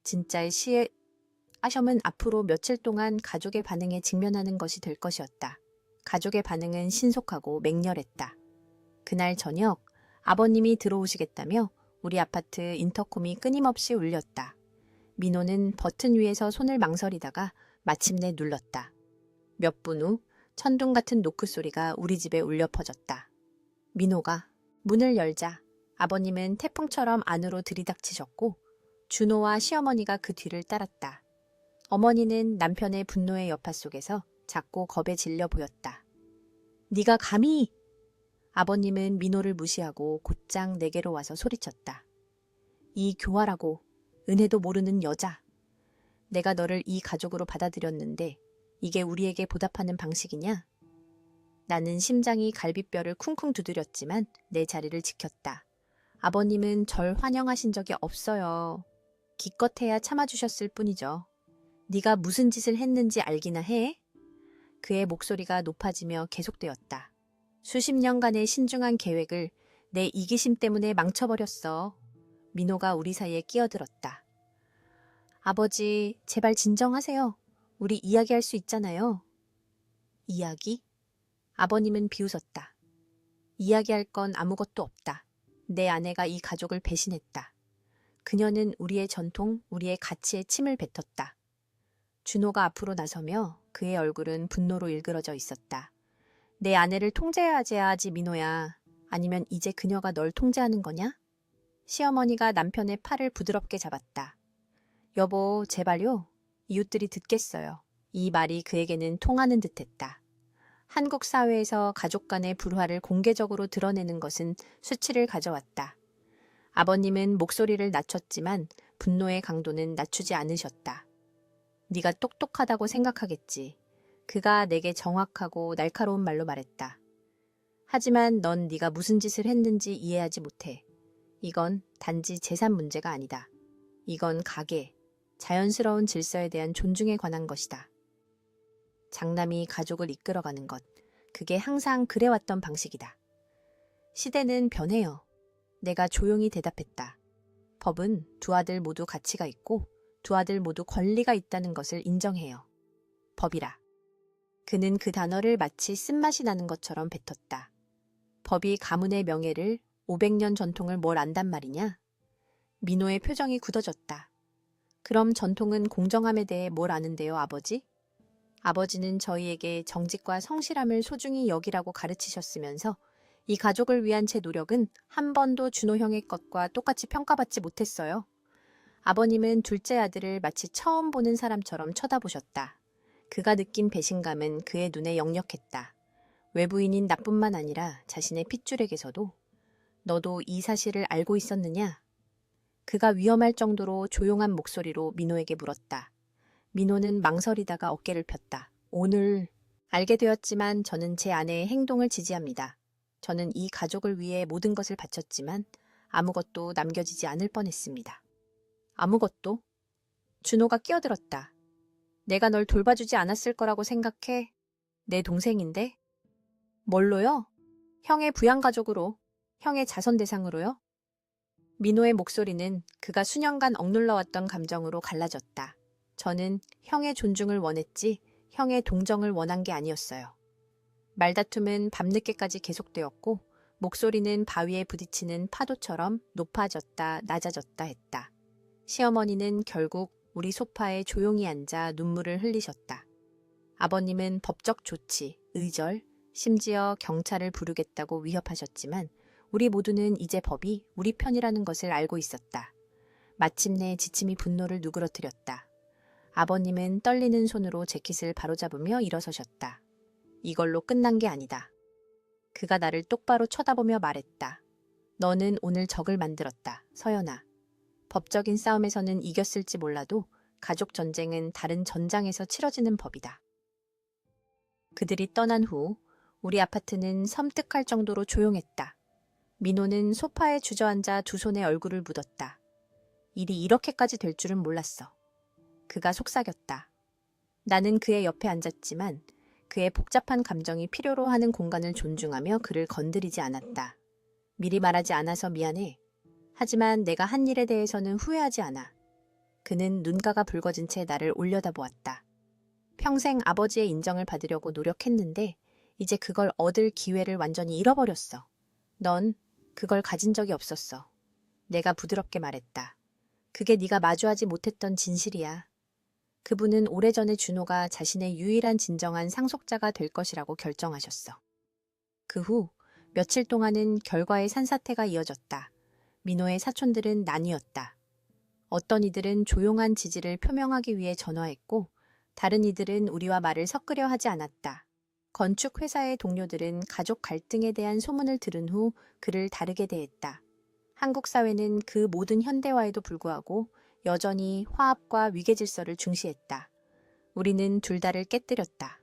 진짜의 시험은 앞으로 며칠 동안 가족의 반응에 직면하는 것이 될 것이었다. 가족의 반응은 신속하고 맹렬했다. 그날 저녁 아버님이 들어오시겠다며 우리 아파트 인터콤이 끊임없이 울렸다. 민호는 버튼 위에서 손을 망설이다가 마침내 눌렀다. 몇 분 후 천둥 같은 노크 소리가 우리 집에 울려 퍼졌다. 민호가 문을 열자 아버님은 태풍처럼 안으로 들이닥치셨고 준호와 시어머니가 그 뒤를 따랐다. 어머니는 남편의 분노의 여파 속에서 작고 겁에 질려 보였다. 네가 감히! 아버님은 민호를 무시하고 곧장 내게로 와서 소리쳤다. 이 교활하고 은혜도 모르는 여자. 내가 너를 이 가족으로 받아들였는데 이게 우리에게 보답하는 방식이냐? 나는 심장이 갈비뼈를 쿵쿵 두드렸지만 내 자리를 지켰다. 아버님은 절 환영하신 적이 없어요. 기껏해야 참아주셨을 뿐이죠. 네가 무슨 짓을 했는지 알기나 해? 그의 목소리가 높아지며 계속되었다. 수십 년간의 신중한 계획을 내 이기심 때문에 망쳐버렸어. 민호가 우리 사이에 끼어들었다. 아버지, 제발 진정하세요. 우리 이야기할 수 있잖아요. 이야기? 아버님은 비웃었다. 이야기할 건 아무것도 없다. 내 아내가 이 가족을 배신했다. 그녀는 우리의 전통, 우리의 가치에 침을 뱉었다. 준호가 앞으로 나서며 그의 얼굴은 분노로 일그러져 있었다. 내 아내를 통제해야지 민호야. 아니면 이제 그녀가 널 통제하는 거냐? 시어머니가 남편의 팔을 부드럽게 잡았다. 여보, 제발요. 이웃들이 듣겠어요. 이 말이 그에게는 통하는 듯했다. 한국 사회에서 가족 간의 불화를 공개적으로 드러내는 것은 수치를 가져왔다. 아버님은 목소리를 낮췄지만 분노의 강도는 낮추지 않으셨다. 네가 똑똑하다고 생각하겠지. 그가 내게 정확하고 날카로운 말로 말했다. 하지만 넌 네가 무슨 짓을 했는지 이해하지 못해. 이건 단지 재산 문제가 아니다. 이건 가계, 자연스러운 질서에 대한 존중에 관한 것이다. 장남이 가족을 이끌어가는 것, 그게 항상 그래왔던 방식이다. 시대는 변해요. 내가 조용히 대답했다. 법은 두 아들 모두 가치가 있고 두 아들 모두 권리가 있다는 것을 인정해요. 법이라. 그는 그 단어를 마치 쓴맛이 나는 것처럼 뱉었다. 법이 가문의 명예를 500년 전통을 뭘 안단 말이냐? 민호의 표정이 굳어졌다. 그럼 전통은 공정함에 대해 뭘 아는데요, 아버지? 아버지는 저희에게 정직과 성실함을 소중히 여기라고 가르치셨으면서 이 가족을 위한 제 노력은 한 번도 준호 형의 것과 똑같이 평가받지 못했어요. 아버님은 둘째 아들을 마치 처음 보는 사람처럼 쳐다보셨다. 그가 느낀 배신감은 그의 눈에 역력했다. 외부인인 나뿐만 아니라 자신의 핏줄에게서도 너도 이 사실을 알고 있었느냐? 그가 위험할 정도로 조용한 목소리로 민호에게 물었다. 민호는 망설이다가 어깨를 폈다. 오늘 알게 되었지만 저는 제 아내의 행동을 지지합니다. 저는 이 가족을 위해 모든 것을 바쳤지만 아무것도 남겨지지 않을 뻔했습니다. 아무것도? 준호가 끼어들었다. 내가 널 돌봐주지 않았을 거라고 생각해? 내 동생인데? 뭘로요? 형의 부양가족으로, 형의 자선 대상으로요? 민호의 목소리는 그가 수년간 억눌러왔던 감정으로 갈라졌다. 저는 형의 존중을 원했지 형의 동정을 원한 게 아니었어요. 말다툼은 밤늦게까지 계속되었고 목소리는 바위에 부딪히는 파도처럼 높아졌다 낮아졌다 했다. 시어머니는 결국 우리 소파에 조용히 앉아 눈물을 흘리셨다. 아버님은 법적 조치, 의절, 심지어 경찰을 부르겠다고 위협하셨지만 우리 모두는 이제 법이 우리 편이라는 것을 알고 있었다. 마침내 지침이 분노를 누그러뜨렸다. 아버님은 떨리는 손으로 재킷을 바로잡으며 일어서셨다. 이걸로 끝난 게 아니다. 그가 나를 똑바로 쳐다보며 말했다. 너는 오늘 적을 만들었다, 서연아. 법적인 싸움에서는 이겼을지 몰라도 가족 전쟁은 다른 전장에서 치러지는 법이다. 그들이 떠난 후 우리 아파트는 섬뜩할 정도로 조용했다. 민호는 소파에 주저앉아 두 손에 얼굴을 묻었다. 일이 이렇게까지 될 줄은 몰랐어. 그가 속삭였다. 나는 그의 옆에 앉았지만 그의 복잡한 감정이 필요로 하는 공간을 존중하며 그를 건드리지 않았다. 미리 말하지 않아서 미안해. 하지만 내가 한 일에 대해서는 후회하지 않아. 그는 눈가가 붉어진 채 나를 올려다보았다. 평생 아버지의 인정을 받으려고 노력했는데 이제 그걸 얻을 기회를 완전히 잃어버렸어. 넌 그걸 가진 적이 없었어. 내가 부드럽게 말했다. 그게 네가 마주하지 못했던 진실이야. 그분은 오래전에 준호가 자신의 유일한 진정한 상속자가 될 것이라고 결정하셨어. 그 후 며칠 동안은 결과의 산사태가 이어졌다. 민호의 사촌들은 나뉘었다. 어떤 이들은 조용한 지지를 표명하기 위해 전화했고 다른 이들은 우리와 말을 섞으려 하지 않았다. 건축회사의 동료들은 가족 갈등에 대한 소문을 들은 후 그를 다르게 대했다. 한국 사회는 그 모든 현대화에도 불구하고 여전히 화합과 위계 질서를 중시했다. 우리는 둘 다를 깨뜨렸다.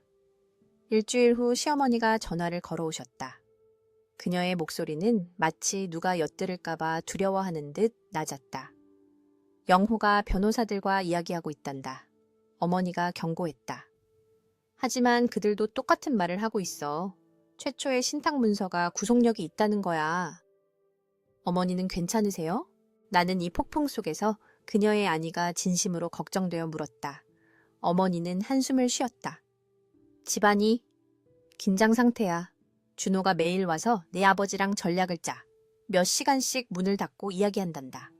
일주일 후 시어머니가 전화를 걸어오셨다. 그녀의 목소리는 마치 누가 엿들을까봐 두려워하는 듯 낮았다. 영호가 변호사들과 이야기하고 있단다. 어머니가 경고했다. 하지만 그들도 똑같은 말을 하고 있어. 최초의 신탁 문서가 구속력이 있다는 거야. 어머니는 괜찮으세요? 나는 이 폭풍 속에서 그녀의 아니가 진심으로 걱정되어 물었다. 어머니는 한숨을 쉬었다. 집안이 긴장 상태야. 준호가 매일 와서 내 아버지랑 전략을 짜. 몇 시간씩 문을 닫고 이야기한단다.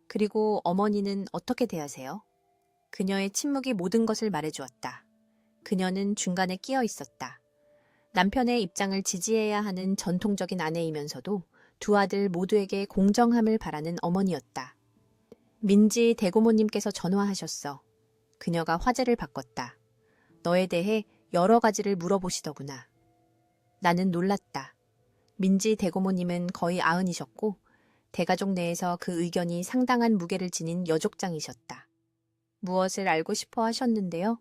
그리고 어머니는 어떻게 대하세요? 그녀의 침묵이 모든 것을 말해주었다. 그녀는 중간에 끼어 있었다. 남편의 입장을 지지해야 하는 전통적인 아내이면서도 두 아들 모두에게 공정함을 바라는 어머니였다. 민지 대고모님께서 전화하셨어. 그녀가 화제를 바꿨다. 너에 대해 여러 가지를 물어보시더구나. 나는 놀랐다. 민지 대고모님은 거의 아흔이셨고 대가족 내에서 그 의견이 상당한 무게를 지닌 여족장이셨다. 무엇을 알고 싶어 하셨는데요?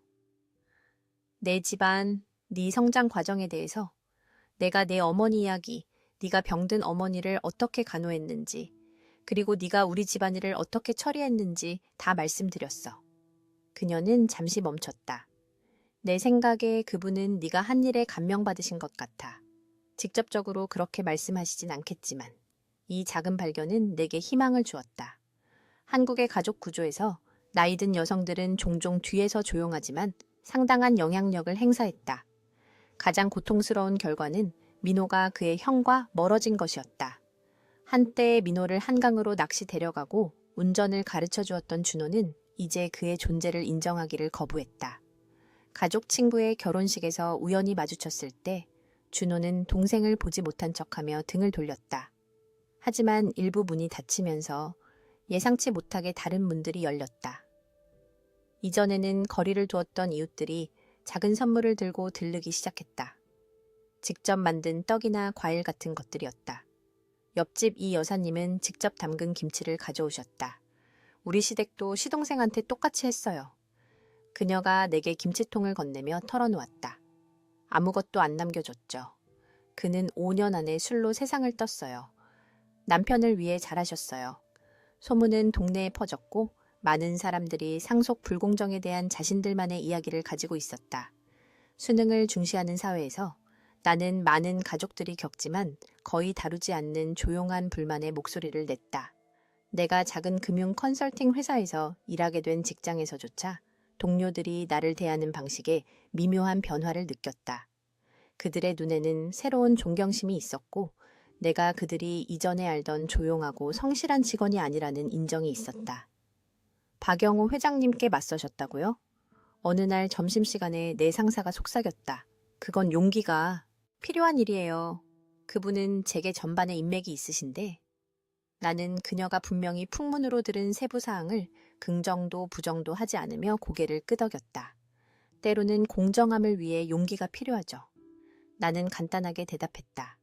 내 집안, 네 성장 과정에 대해서, 내가 내 어머니 이야기, 네가 병든 어머니를 어떻게 간호했는지, 그리고 네가 우리 집안일을 어떻게 처리했는지 다 말씀드렸어. 그녀는 잠시 멈췄다. 내 생각에 그분은 네가 한 일에 감명받으신 것 같아. 직접적으로 그렇게 말씀하시진 않겠지만 이 작은 발견은 내게 희망을 주었다. 한국의 가족 구조에서 나이 든 여성들은 종종 뒤에서 조용하지만 상당한 영향력을 행사했다. 가장 고통스러운 결과는 민호가 그의 형과 멀어진 것이었다. 한때 민호를 한강으로 낚시 데려가고 운전을 가르쳐 주었던 준호는 이제 그의 존재를 인정하기를 거부했다. 가족 친구의 결혼식에서 우연히 마주쳤을 때 준호는 동생을 보지 못한 척하며 등을 돌렸다. 하지만 일부 문이 닫히면서 예상치 못하게 다른 문들이 열렸다. 이전에는 거리를 두었던 이웃들이 작은 선물을 들고 들르기 시작했다. 직접 만든 떡이나 과일 같은 것들이었다. 옆집 이 여사님은 직접 담근 김치를 가져오셨다. 우리 시댁도 시동생한테 똑같이 했어요. 그녀가 내게 김치통을 건네며 털어놓았다. 아무것도 안 남겨줬죠. 그는 5년 안에 술로 세상을 떴어요. 남편을 위해 잘하셨어요. 소문은 동네에 퍼졌고 많은 사람들이 상속 불공정에 대한 자신들만의 이야기를 가지고 있었다. 수능을 중시하는 사회에서 나는 많은 가족들이 겪지만 거의 다루지 않는 조용한 불만의 목소리를 냈다. 내가 작은 금융 컨설팅 회사에서 일하게 된 직장에서조차 동료들이 나를 대하는 방식에 미묘한 변화를 느꼈다. 그들의 눈에는 새로운 존경심이 있었고 내가 그들이 이전에 알던 조용하고 성실한 직원이 아니라는 인정이 있었다. 박영호 회장님께 맞서셨다고요? 어느 날 점심시간에 내 상사가 속삭였다. 그건 용기가 필요한 일이에요. 그분은 재계 전반에 인맥이 있으신데 나는 그녀가 분명히 풍문으로 들은 세부 사항을 긍정도 부정도 하지 않으며 고개를 끄덕였다. 때로는 공정함을 위해 용기가 필요하죠. 나는 간단하게 대답했다.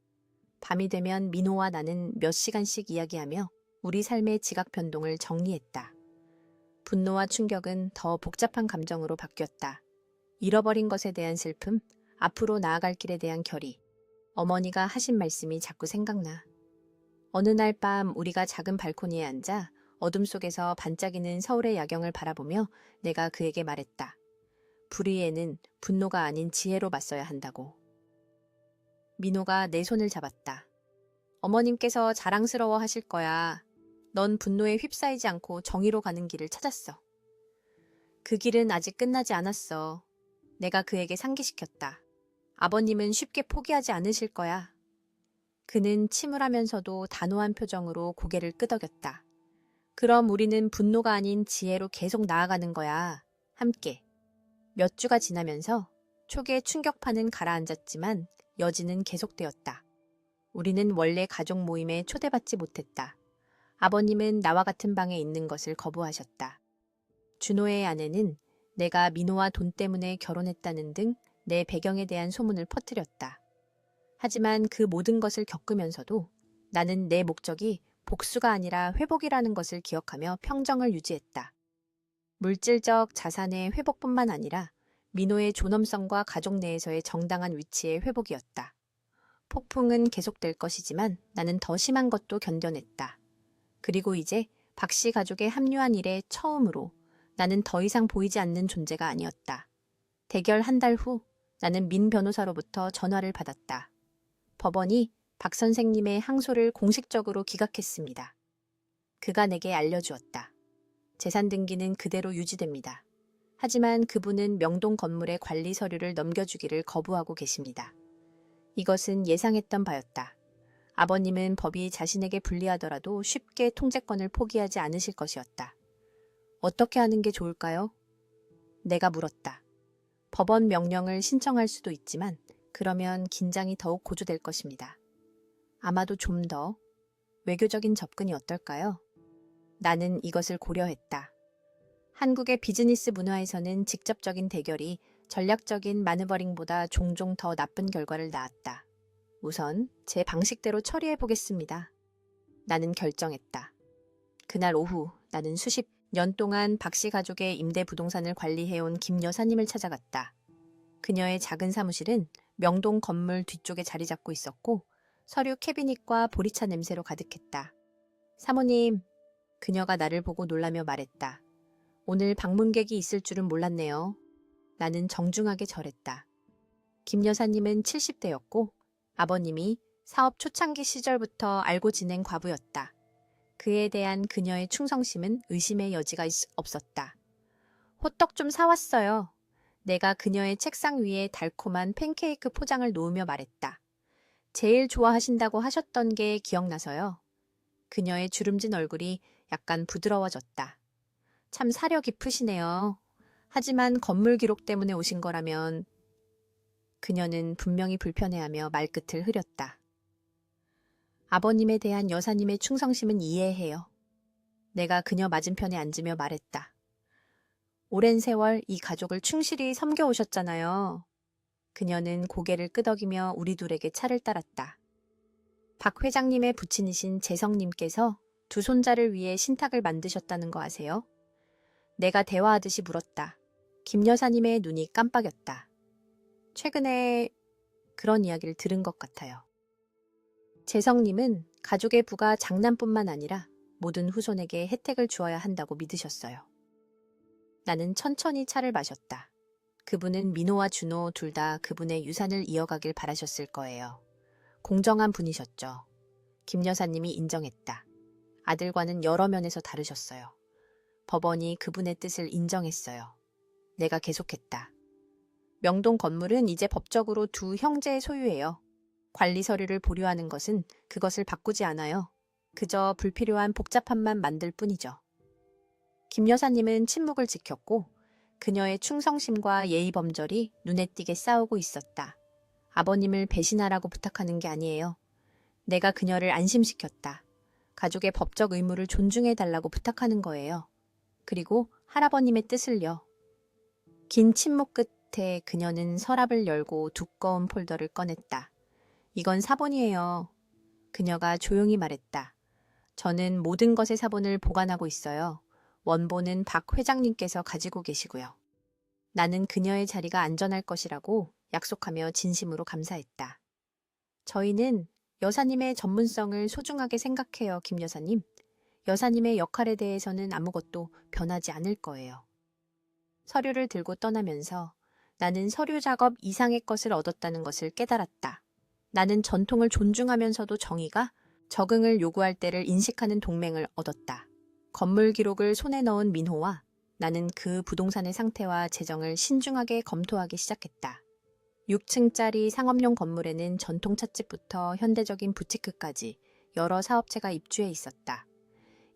밤이 되면 민호와 나는 몇 시간씩 이야기하며 우리 삶의 지각 변동을 정리했다. 분노와 충격은 더 복잡한 감정으로 바뀌었다. 잃어버린 것에 대한 슬픔, 앞으로 나아갈 길에 대한 결의. 어머니가 하신 말씀이 자꾸 생각나. 어느 날 밤 우리가 작은 발코니에 앉아 어둠 속에서 반짝이는 서울의 야경을 바라보며 내가 그에게 말했다. 불의에는 분노가 아닌 지혜로 맞서야 한다고. 민호가 내 손을 잡았다. 어머님께서 자랑스러워 하실 거야. 넌 분노에 휩싸이지 않고 정의로 가는 길을 찾았어. 그 길은 아직 끝나지 않았어. 내가 그에게 상기시켰다. 아버님은 쉽게 포기하지 않으실 거야. 그는 침울하면서도 단호한 표정으로 고개를 끄덕였다. 그럼 우리는 분노가 아닌 지혜로 계속 나아가는 거야. 함께. 몇 주가 지나면서 초기의 충격파는 가라앉았지만 여진은 계속되었다. 우리는 원래 가족 모임에 초대받지 못했다. 아버님은 나와 같은 방에 있는 것을 거부하셨다. 준호의 아내는 내가 민호와 돈 때문에 결혼했다는 등 내 배경에 대한 소문을 퍼뜨렸다. 하지만 그 모든 것을 겪으면서도 나는 내 목적이 복수가 아니라 회복이라는 것을 기억하며 평정을 유지했다. 물질적 자산의 회복뿐만 아니라 민호의 존엄성과 가족 내에서의 정당한 위치의 회복이었다. 폭풍은 계속될 것이지만 나는 더 심한 것도 견뎌냈다. 그리고 이제 박 씨 가족에 합류한 이래 처음으로 나는 더 이상 보이지 않는 존재가 아니었다. 대결 한 달 후 나는 민 변호사로부터 전화를 받았다. 법원이 박 선생님의 항소를 공식적으로 기각했습니다. 그가 내게 알려주었다. 재산 등기는 그대로 유지됩니다. 하지만 그분은 명동 건물의 관리 서류를 넘겨주기를 거부하고 계십니다. 이것은 예상했던 바였다. 아버님은 법이 자신에게 불리하더라도 쉽게 통제권을 포기하지 않으실 것이었다. 어떻게 하는 게 좋을까요? 내가 물었다. 법원 명령을 신청할 수도 있지만 그러면 긴장이 더욱 고조될 것입니다. 아마도 좀 더 외교적인 접근이 어떨까요? 나는 이것을 고려했다. 한국의 비즈니스 문화에서는 직접적인 대결이 전략적인 마누버링보다 종종 더 나쁜 결과를 낳았다. 우선 제 방식대로 처리해 보겠습니다. 나는 결정했다. 그날 오후 나는 수십 년 동안 박씨 가족의 임대 부동산을 관리해온 김 여사님을 찾아갔다. 그녀의 작은 사무실은 명동 건물 뒤쪽에 자리 잡고 있었고 서류 캐비닛과 보리차 냄새로 가득했다. 사모님, 그녀가 나를 보고 놀라며 말했다. 오늘 방문객이 있을 줄은 몰랐네요. 나는 정중하게 절했다. 김 여사님은 70대였고 아버님이 사업 초창기 시절부터 알고 지낸 과부였다. 그에 대한 그녀의 충성심은 의심의 여지가 없었다. 호떡 좀 사왔어요. 내가 그녀의 책상 위에 달콤한 팬케이크 포장을 놓으며 말했다. 제일 좋아하신다고 하셨던 게 기억나서요. 그녀의 주름진 얼굴이 약간 부드러워졌다. 참 사려 깊으시네요. 하지만 건물 기록 때문에 오신 거라면... 그녀는 분명히 불편해하며 말끝을 흐렸다. 아버님에 대한 여사님의 충성심은 이해해요. 내가 그녀 맞은편에 앉으며 말했다. 오랜 세월 이 가족을 충실히 섬겨오셨잖아요. 그녀는 고개를 끄덕이며 우리 둘에게 차를 따랐다. 박 회장님의 부친이신 재성님께서 두 손자를 위해 신탁을 만드셨다는 거 아세요? 내가 대화하듯이 물었다. 김 여사님의 눈이 깜빡였다. 최근에 그런 이야기를 들은 것 같아요. 재성님은 가족의 부가 장남뿐만 아니라 모든 후손에게 혜택을 주어야 한다고 믿으셨어요. 나는 천천히 차를 마셨다. 그분은 민호와 준호 둘 다 그분의 유산을 이어가길 바라셨을 거예요. 공정한 분이셨죠. 김 여사님이 인정했다. 아들과는 여러 면에서 다르셨어요. 법원이 그분의 뜻을 인정했어요. 내가 계속했다. 명동 건물은 이제 법적으로 두 형제의 소유예요. 관리 서류를 보류하는 것은 그것을 바꾸지 않아요. 그저 불필요한 복잡함만 만들 뿐이죠. 김 여사님은 침묵을 지켰고 그녀의 충성심과 예의 범절이 눈에 띄게 싸우고 있었다. 아버님을 배신하라고 부탁하는 게 아니에요. 내가 그녀를 안심시켰다. 가족의 법적 의무를 존중해달라고 부탁하는 거예요. 그리고 할아버님의 뜻을요. 긴 침묵 끝에 그녀는 서랍을 열고 두꺼운 폴더를 꺼냈다. 이건 사본이에요. 그녀가 조용히 말했다. 저는 모든 것의 사본을 보관하고 있어요. 원본은 박 회장님께서 가지고 계시고요. 나는 그녀의 자리가 안전할 것이라고 약속하며 진심으로 감사했다. 저희는 여사님의 전문성을 소중하게 생각해요, 김 여사님. 여사님의 역할에 대해서는 아무것도 변하지 않을 거예요. 서류를 들고 떠나면서 나는 서류 작업 이상의 것을 얻었다는 것을 깨달았다. 나는 전통을 존중하면서도 정의가 적응을 요구할 때를 인식하는 동맹을 얻었다. 건물 기록을 손에 넣은 민호와 나는 그 부동산의 상태와 재정을 신중하게 검토하기 시작했다. 6층짜리 상업용 건물에는 전통 찻집부터 현대적인 부티크까지 여러 사업체가 입주해 있었다.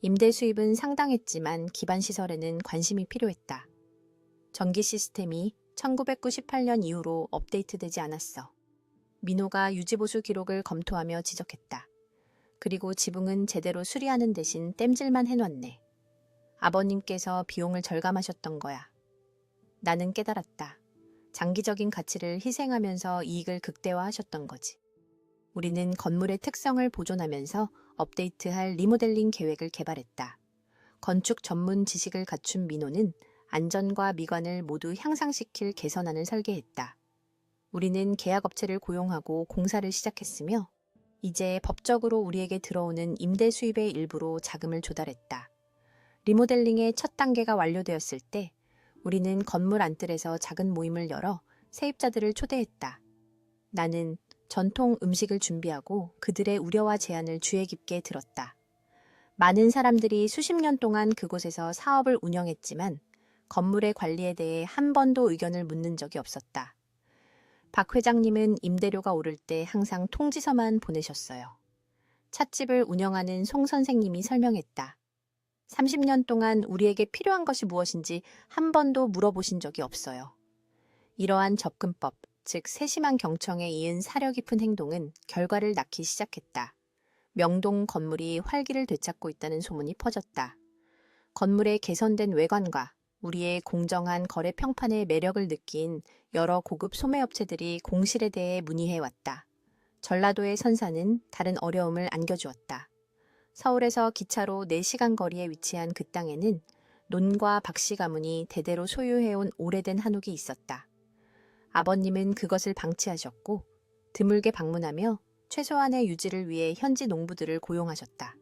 임대 수입은 상당했지만 기반 시설에는 관심이 필요했다. 전기 시스템이 1998년 이후로 업데이트되지 않았어. 민호가 유지보수 기록을 검토하며 지적했다. 그리고 지붕은 제대로 수리하는 대신 땜질만 해놨네. 아버님께서 비용을 절감하셨던 거야. 나는 깨달았다. 장기적인 가치를 희생하면서 이익을 극대화하셨던 거지. 우리는 건물의 특성을 보존하면서 업데이트할 리모델링 계획을 개발했다. 건축 전문 지식을 갖춘 민호는 안전과 미관을 모두 향상시킬 개선안을 설계했다. 우리는 계약업체를 고용하고 공사를 시작했으며 이제 법적으로 우리에게 들어오는 임대 수입의 일부로 자금을 조달했다. 리모델링의 첫 단계가 완료되었을 때 우리는 건물 안뜰에서 작은 모임을 열어 세입자들을 초대했다. 나는 전통 음식을 준비하고 그들의 우려와 제안을 주의 깊게 들었다. 많은 사람들이 수십 년 동안 그곳에서 사업을 운영했지만 건물의 관리에 대해 한 번도 의견을 묻는 적이 없었다. 박 회장님은 임대료가 오를 때 항상 통지서만 보내셨어요. 찻집을 운영하는 송 선생님이 설명했다. 30년 동안 우리에게 필요한 것이 무엇인지 한 번도 물어보신 적이 없어요. 이러한 접근법, 즉 세심한 경청에 이은 사려 깊은 행동은 결과를 낳기 시작했다. 명동 건물이 활기를 되찾고 있다는 소문이 퍼졌다. 건물의 개선된 외관과 우리의 공정한 거래 평판의 매력을 느낀 여러 고급 소매업체들이 공실에 대해 문의해왔다. 전라도의 선사는 다른 어려움을 안겨주었다. 서울에서 기차로 4시간 거리에 위치한 그 땅에는 논과 박씨 가문이 대대로 소유해온 오래된 한옥이 있었다. 아버님은 그것을 방치하셨고 드물게 방문하며 최소한의 유지를 위해 현지 농부들을 고용하셨다.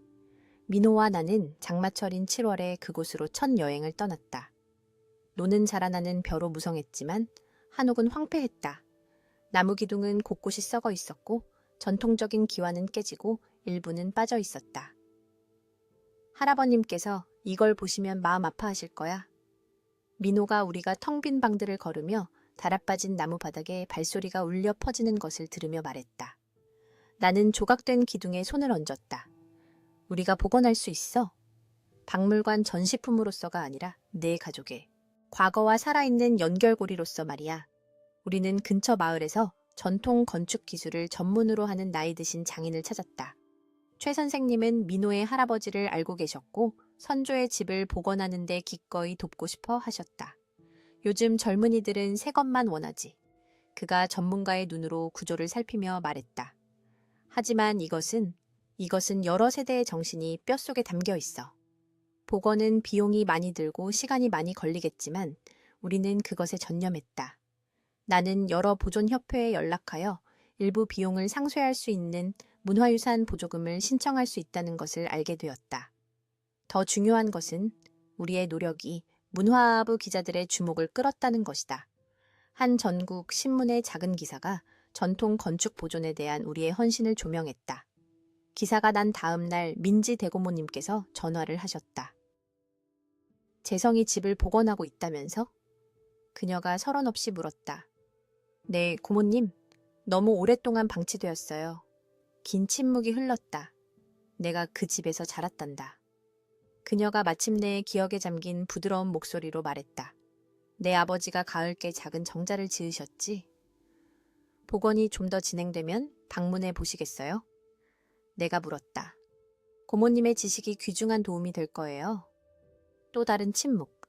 민호와 나는 장마철인 7월에 그곳으로 첫 여행을 떠났다. 논은 자라나는 벼로 무성했지만 한옥은 황폐했다. 나무 기둥은 곳곳이 썩어 있었고 전통적인 기와는 깨지고 일부는 빠져 있었다. 할아버님께서 이걸 보시면 마음 아파하실 거야. 민호가 우리가 텅 빈 방들을 걸으며 달아빠진 나무 바닥에 발소리가 울려 퍼지는 것을 들으며 말했다. 나는 조각된 기둥에 손을 얹었다. 우리가 복원할 수 있어. 박물관 전시품으로서가 아니라 내 가족의 과거와 살아있는 연결고리로서 말이야. 우리는 근처 마을에서 전통 건축 기술을 전문으로 하는 나이 드신 장인을 찾았다. 최 선생님은 민호의 할아버지를 알고 계셨고 선조의 집을 복원하는 데 기꺼이 돕고 싶어 하셨다. 요즘 젊은이들은 새 것만 원하지. 그가 전문가의 눈으로 구조를 살피며 말했다. 하지만 이것은 여러 세대의 정신이 뼛속에 담겨 있어. 복원은 비용이 많이 들고 시간이 많이 걸리겠지만 우리는 그것에 전념했다. 나는 여러 보존협회에 연락하여 일부 비용을 상쇄할 수 있는 문화유산 보조금을 신청할 수 있다는 것을 알게 되었다. 더 중요한 것은 우리의 노력이 문화부 기자들의 주목을 끌었다는 것이다. 한 전국 신문의 작은 기사가 전통 건축 보존에 대한 우리의 헌신을 조명했다. 기사가 난 다음 날 민지 대고모님께서 전화를 하셨다. 재성이 집을 복원하고 있다면서? 그녀가 서론없이 물었다. 네, 고모님. 너무 오랫동안 방치되었어요. 긴 침묵이 흘렀다. 내가 그 집에서 자랐단다. 그녀가 마침내 기억에 잠긴 부드러운 목소리로 말했다. 내 아버지가 가을께 작은 정자를 지으셨지? 복원이 좀 더 진행되면 방문해 보시겠어요? 내가 물었다. 고모님의 지식이 귀중한 도움이 될 거예요. 또 다른 침묵.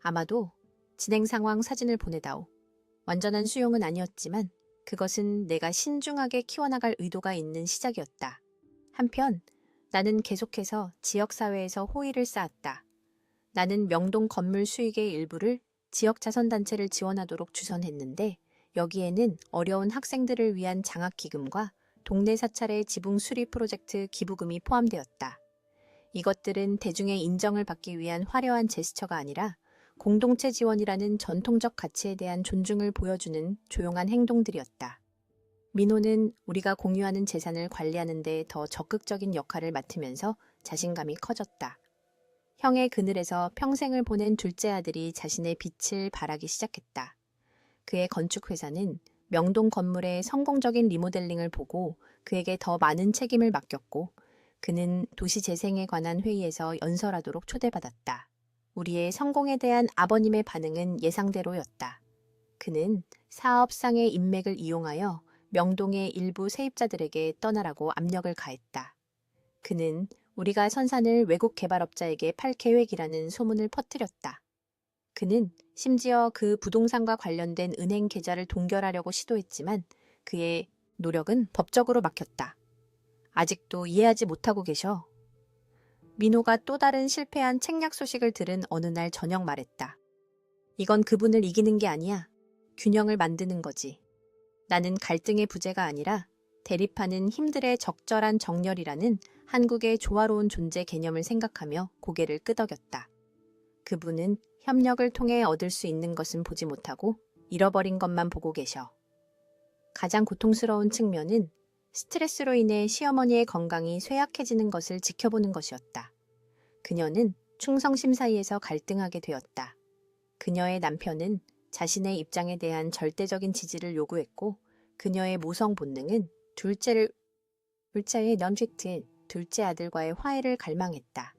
아마도 진행 상황 사진을 보내다오. 완전한 수용은 아니었지만 그것은 내가 신중하게 키워나갈 의도가 있는 시작이었다. 한편 나는 계속해서 지역사회에서 호의를 쌓았다. 나는 명동 건물 수익의 일부를 지역자선단체를 지원하도록 주선했는데 여기에는 어려운 학생들을 위한 장학기금과 동네 사찰의 지붕 수리 프로젝트 기부금이 포함되었다. 이것들은 대중의 인정을 받기 위한 화려한 제스처가 아니라 공동체 지원이라는 전통적 가치에 대한 존중을 보여주는 조용한 행동들이었다. 민호는 우리가 공유하는 재산을 관리하는 데 더 적극적인 역할을 맡으면서 자신감이 커졌다. 형의 그늘에서 평생을 보낸 둘째 아들이 자신의 빛을 발하기 시작했다. 그의 건축회사는 명동 건물의 성공적인 리모델링을 보고 그에게 더 많은 책임을 맡겼고 그는 도시재생에 관한 회의에서 연설하도록 초대받았다. 우리의 성공에 대한 아버님의 반응은 예상대로였다. 그는 사업상의 인맥을 이용하여 명동의 일부 세입자들에게 떠나라고 압력을 가했다. 그는 우리가 선산을 외국 개발업자에게 팔 계획이라는 소문을 퍼뜨렸다. 그는 심지어 그 부동산과 관련된 은행 계좌를 동결하려고 시도했지만 그의 노력은 법적으로 막혔다. 아직도 이해하지 못하고 계셔. 민호가 또 다른 실패한 책략 소식을 들은 어느 날 저녁 말했다. 이건 그분을 이기는 게 아니야. 균형을 만드는 거지. 나는 갈등의 부재가 아니라 대립하는 힘들의 적절한 정렬이라는 한국의 조화로운 존재 개념을 생각하며 고개를 끄덕였다. 그분은 협력을 통해 얻을 수 있는 것은 보지 못하고 잃어버린 것만 보고 계셔. 가장 고통스러운 측면은 스트레스로 인해 시어머니의 건강이 쇠약해지는 것을 지켜보는 것이었다. 그녀는 충성심 사이에서 갈등하게 되었다. 그녀의 남편은 자신의 입장에 대한 절대적인 지지를 요구했고 그녀의 모성 본능은 둘째의 넌ፊ트 둘째 아들과의 화해를 갈망했다.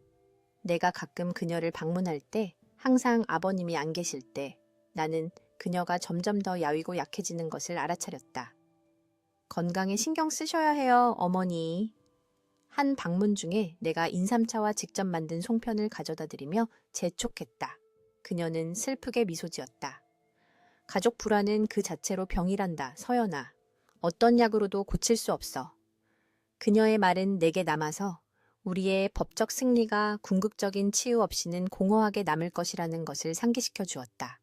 내가 가끔 그녀를 방문할 때 항상 아버님이 안 계실 때 나는 그녀가 점점 더 야위고 약해지는 것을 알아차렸다. 건강에 신경 쓰셔야 해요, 어머니. 한 방문 중에 내가 인삼차와 직접 만든 송편을 가져다 드리며 재촉했다. 그녀는 슬프게 미소 지었다. 가족 불화는 그 자체로 병이란다, 서연아. 어떤 약으로도 고칠 수 없어. 그녀의 말은 내게 남아서 우리의 법적 승리가 궁극적인 치유 없이는 공허하게 남을 것이라는 것을 상기시켜 주었다.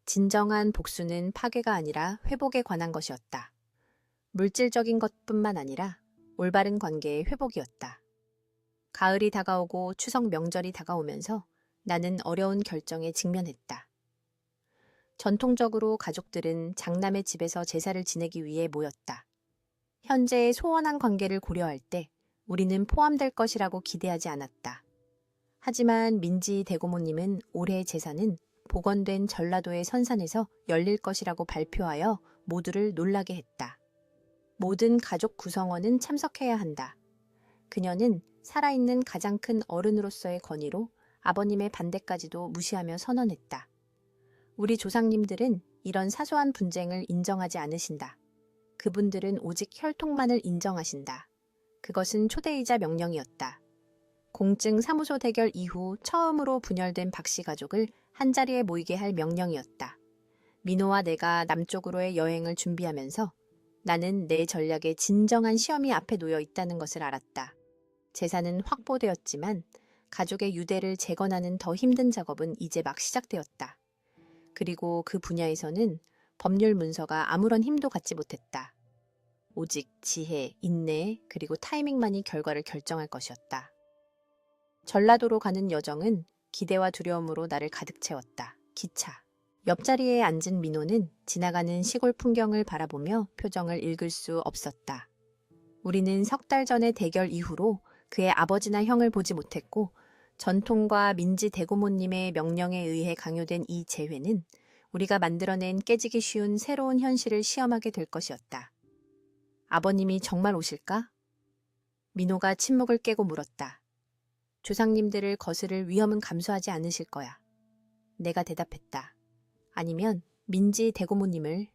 진정한 복수는 파괴가 아니라 회복에 관한 것이었다. 물질적인 것뿐만 아니라 올바른 관계의 회복이었다. 가을이 다가오고 추석 명절이 다가오면서 나는 어려운 결정에 직면했다. 전통적으로 가족들은 장남의 집에서 제사를 지내기 위해 모였다. 현재의 소원한 관계를 고려할 때 우리는 포함될 것이라고 기대하지 않았다. 하지만 민지 대고모님은 올해 제사는 복원된 전라도의 선산에서 열릴 것이라고 발표하여 모두를 놀라게 했다. 모든 가족 구성원은 참석해야 한다. 그녀는 살아있는 가장 큰 어른으로서의 권위로 아버님의 반대까지도 무시하며 선언했다. 우리 조상님들은 이런 사소한 분쟁을 인정하지 않으신다. 그분들은 오직 혈통만을 인정하신다. 그것은 초대이자 명령이었다. 공증 사무소 대결 이후 처음으로 분열된 박씨 가족을 한자리에 모이게 할 명령이었다. 민호와 내가 남쪽으로의 여행을 준비하면서 나는 내 전략의 진정한 시험이 앞에 놓여 있다는 것을 알았다. 재산은 확보되었지만 가족의 유대를 재건하는 더 힘든 작업은 이제 막 시작되었다. 그리고 그 분야에서는 법률 문서가 아무런 힘도 갖지 못했다. 오직 지혜, 인내, 그리고 타이밍만이 결과를 결정할 것이었다. 전라도로 가는 여정은 기대와 두려움으로 나를 가득 채웠다. 기차. 옆자리에 앉은 민호는 지나가는 시골 풍경을 바라보며 표정을 읽을 수 없었다. 우리는 석 달 전의 대결 이후로 그의 아버지나 형을 보지 못했고 전통과 민지 대고모님의 명령에 의해 강요된 이 재회는 우리가 만들어낸 깨지기 쉬운 새로운 현실을 시험하게 될 것이었다. 아버님이 정말 오실까? 민호가 침묵을 깨고 물었다. 조상님들을 거스를 위험은 감수하지 않으실 거야. 내가 대답했다. 아니면 민지 대고모님을.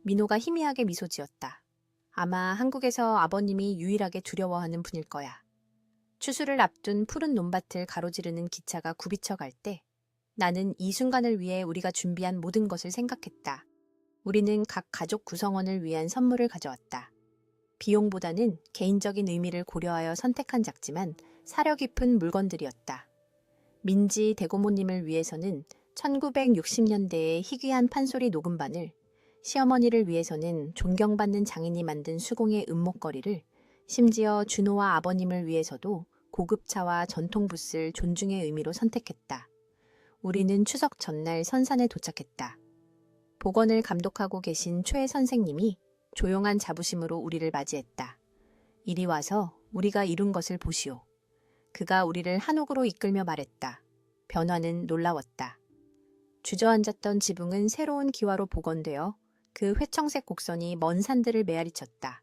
민호가 희미하게 미소 지었다. 아마 한국에서 아버님이 유일하게 두려워하는 분일 거야. 추수를 앞둔 푸른 논밭을 가로지르는 기차가 굽이쳐 갈 때 나는 이 순간을 위해 우리가 준비한 모든 것을 생각했다. 우리는 각 가족 구성원을 위한 선물을 가져왔다. 비용보다는 개인적인 의미를 고려하여 선택한 작지만 사려 깊은 물건들이었다. 민지 대고모님을 위해서는 1960년대의 희귀한 판소리 녹음반을, 시어머니를 위해서는 존경받는 장인이 만든 수공예 은목걸이를, 심지어 준호와 아버님을 위해서도 고급차와 전통 붓을 존중의 의미로 선택했다. 우리는 추석 전날 선산에 도착했다. 복원을 감독하고 계신 최 선생님이 조용한 자부심으로 우리를 맞이했다. 이리 와서 우리가 이룬 것을 보시오. 그가 우리를 한옥으로 이끌며 말했다. 변화는 놀라웠다. 주저앉았던 지붕은 새로운 기와로 복원되어 그 회청색 곡선이 먼 산들을 메아리쳤다.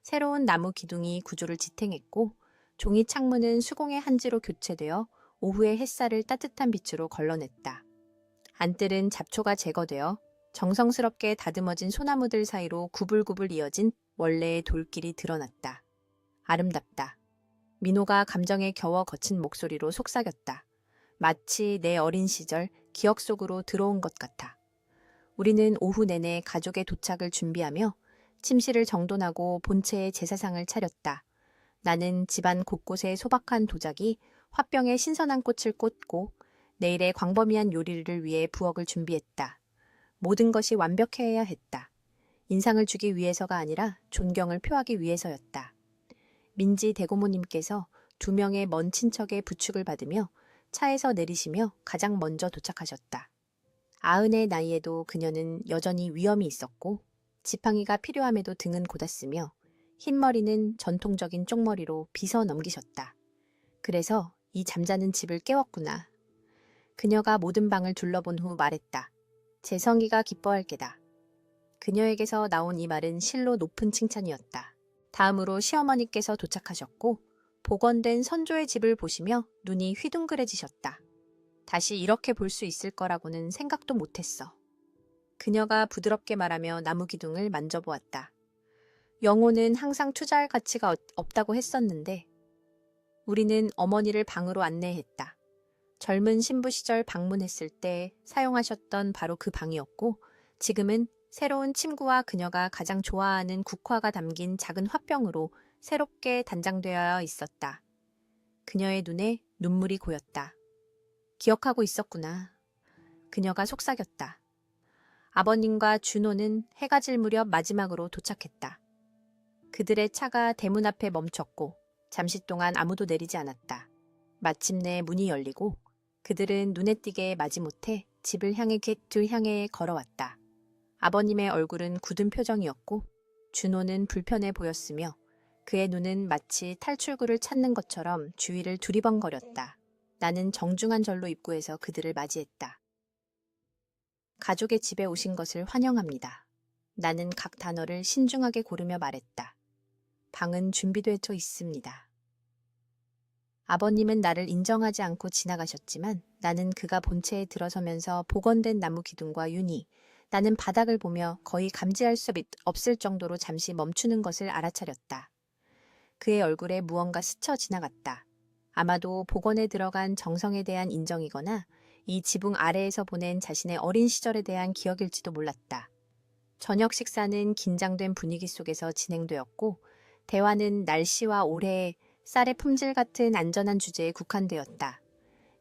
새로운 나무 기둥이 구조를 지탱했고 종이 창문은 수공의 한지로 교체되어 오후의 햇살을 따뜻한 빛으로 걸러냈다. 안뜰은 잡초가 제거되어 정성스럽게 다듬어진 소나무들 사이로 구불구불 이어진 원래의 돌길이 드러났다. 아름답다. 민호가 감정에 겨워 거친 목소리로 속삭였다. 마치 내 어린 시절 기억 속으로 들어온 것 같아. 우리는 오후 내내 가족의 도착을 준비하며 침실을 정돈하고 본체의 제사상을 차렸다. 나는 집안 곳곳에 소박한 도자기, 화병에 신선한 꽃을 꽂고 내일의 광범위한 요리를 위해 부엌을 준비했다. 모든 것이 완벽해야 했다. 인상을 주기 위해서가 아니라 존경을 표하기 위해서였다. 민지 대고모님께서 2명의 먼 친척의 부축을 받으며 차에서 내리시며 가장 먼저 도착하셨다. 90의 나이에도 그녀는 여전히 위엄이 있었고 지팡이가 필요함에도 등은 곧았으며 흰머리는 전통적인 쪽머리로 빗어 넘기셨다. 그래서 이 잠자는 집을 깨웠구나. 그녀가 모든 방을 둘러본 후 말했다. 재성이가 기뻐할 게다. 그녀에게서 나온 이 말은 실로 높은 칭찬이었다. 다음으로 시어머니께서 도착하셨고 복원된 선조의 집을 보시며 눈이 휘둥그레지셨다. 다시 이렇게 볼 수 있을 거라고는 생각도 못했어. 그녀가 부드럽게 말하며 나무 기둥을 만져보았다. 영호는 항상 투자할 가치가 없다고 했었는데 우리는 어머니를 방으로 안내했다. 젊은 신부 시절 방문했을 때 사용하셨던 바로 그 방이었고 지금은 새로운 침구와 그녀가 가장 좋아하는 국화가 담긴 작은 화병으로 새롭게 단장되어 있었다. 그녀의 눈에 눈물이 고였다. 기억하고 있었구나. 그녀가 속삭였다. 아버님과 준호는 해가 질 무렵 마지막으로 도착했다. 그들의 차가 대문 앞에 멈췄고 잠시 동안 아무도 내리지 않았다. 마침내 문이 열리고 그들은 눈에 띄게 마지못해 집을 향해 객들 향해 걸어왔다. 아버님의 얼굴은 굳은 표정이었고 준호는 불편해 보였으며 그의 눈은 마치 탈출구를 찾는 것처럼 주위를 두리번거렸다. 나는 정중한 절로 입구에서 그들을 맞이했다. 가족의 집에 오신 것을 환영합니다. 나는 각 단어를 신중하게 고르며 말했다. 방은 준비되어 있습니다. 아버님은 나를 인정하지 않고 지나가셨지만 나는 그가 본체에 들어서면서 복원된 나무 기둥과 유니, 나는 바닥을 보며 거의 감지할 수 없을 정도로 잠시 멈추는 것을 알아차렸다. 그의 얼굴에 무언가 스쳐 지나갔다. 아마도 복원에 들어간 정성에 대한 인정이거나 이 지붕 아래에서 보낸 자신의 어린 시절에 대한 기억일지도 몰랐다. 저녁 식사는 긴장된 분위기 속에서 진행되었고 대화는 날씨와 올해의 쌀의 품질 같은 안전한 주제에 국한되었다.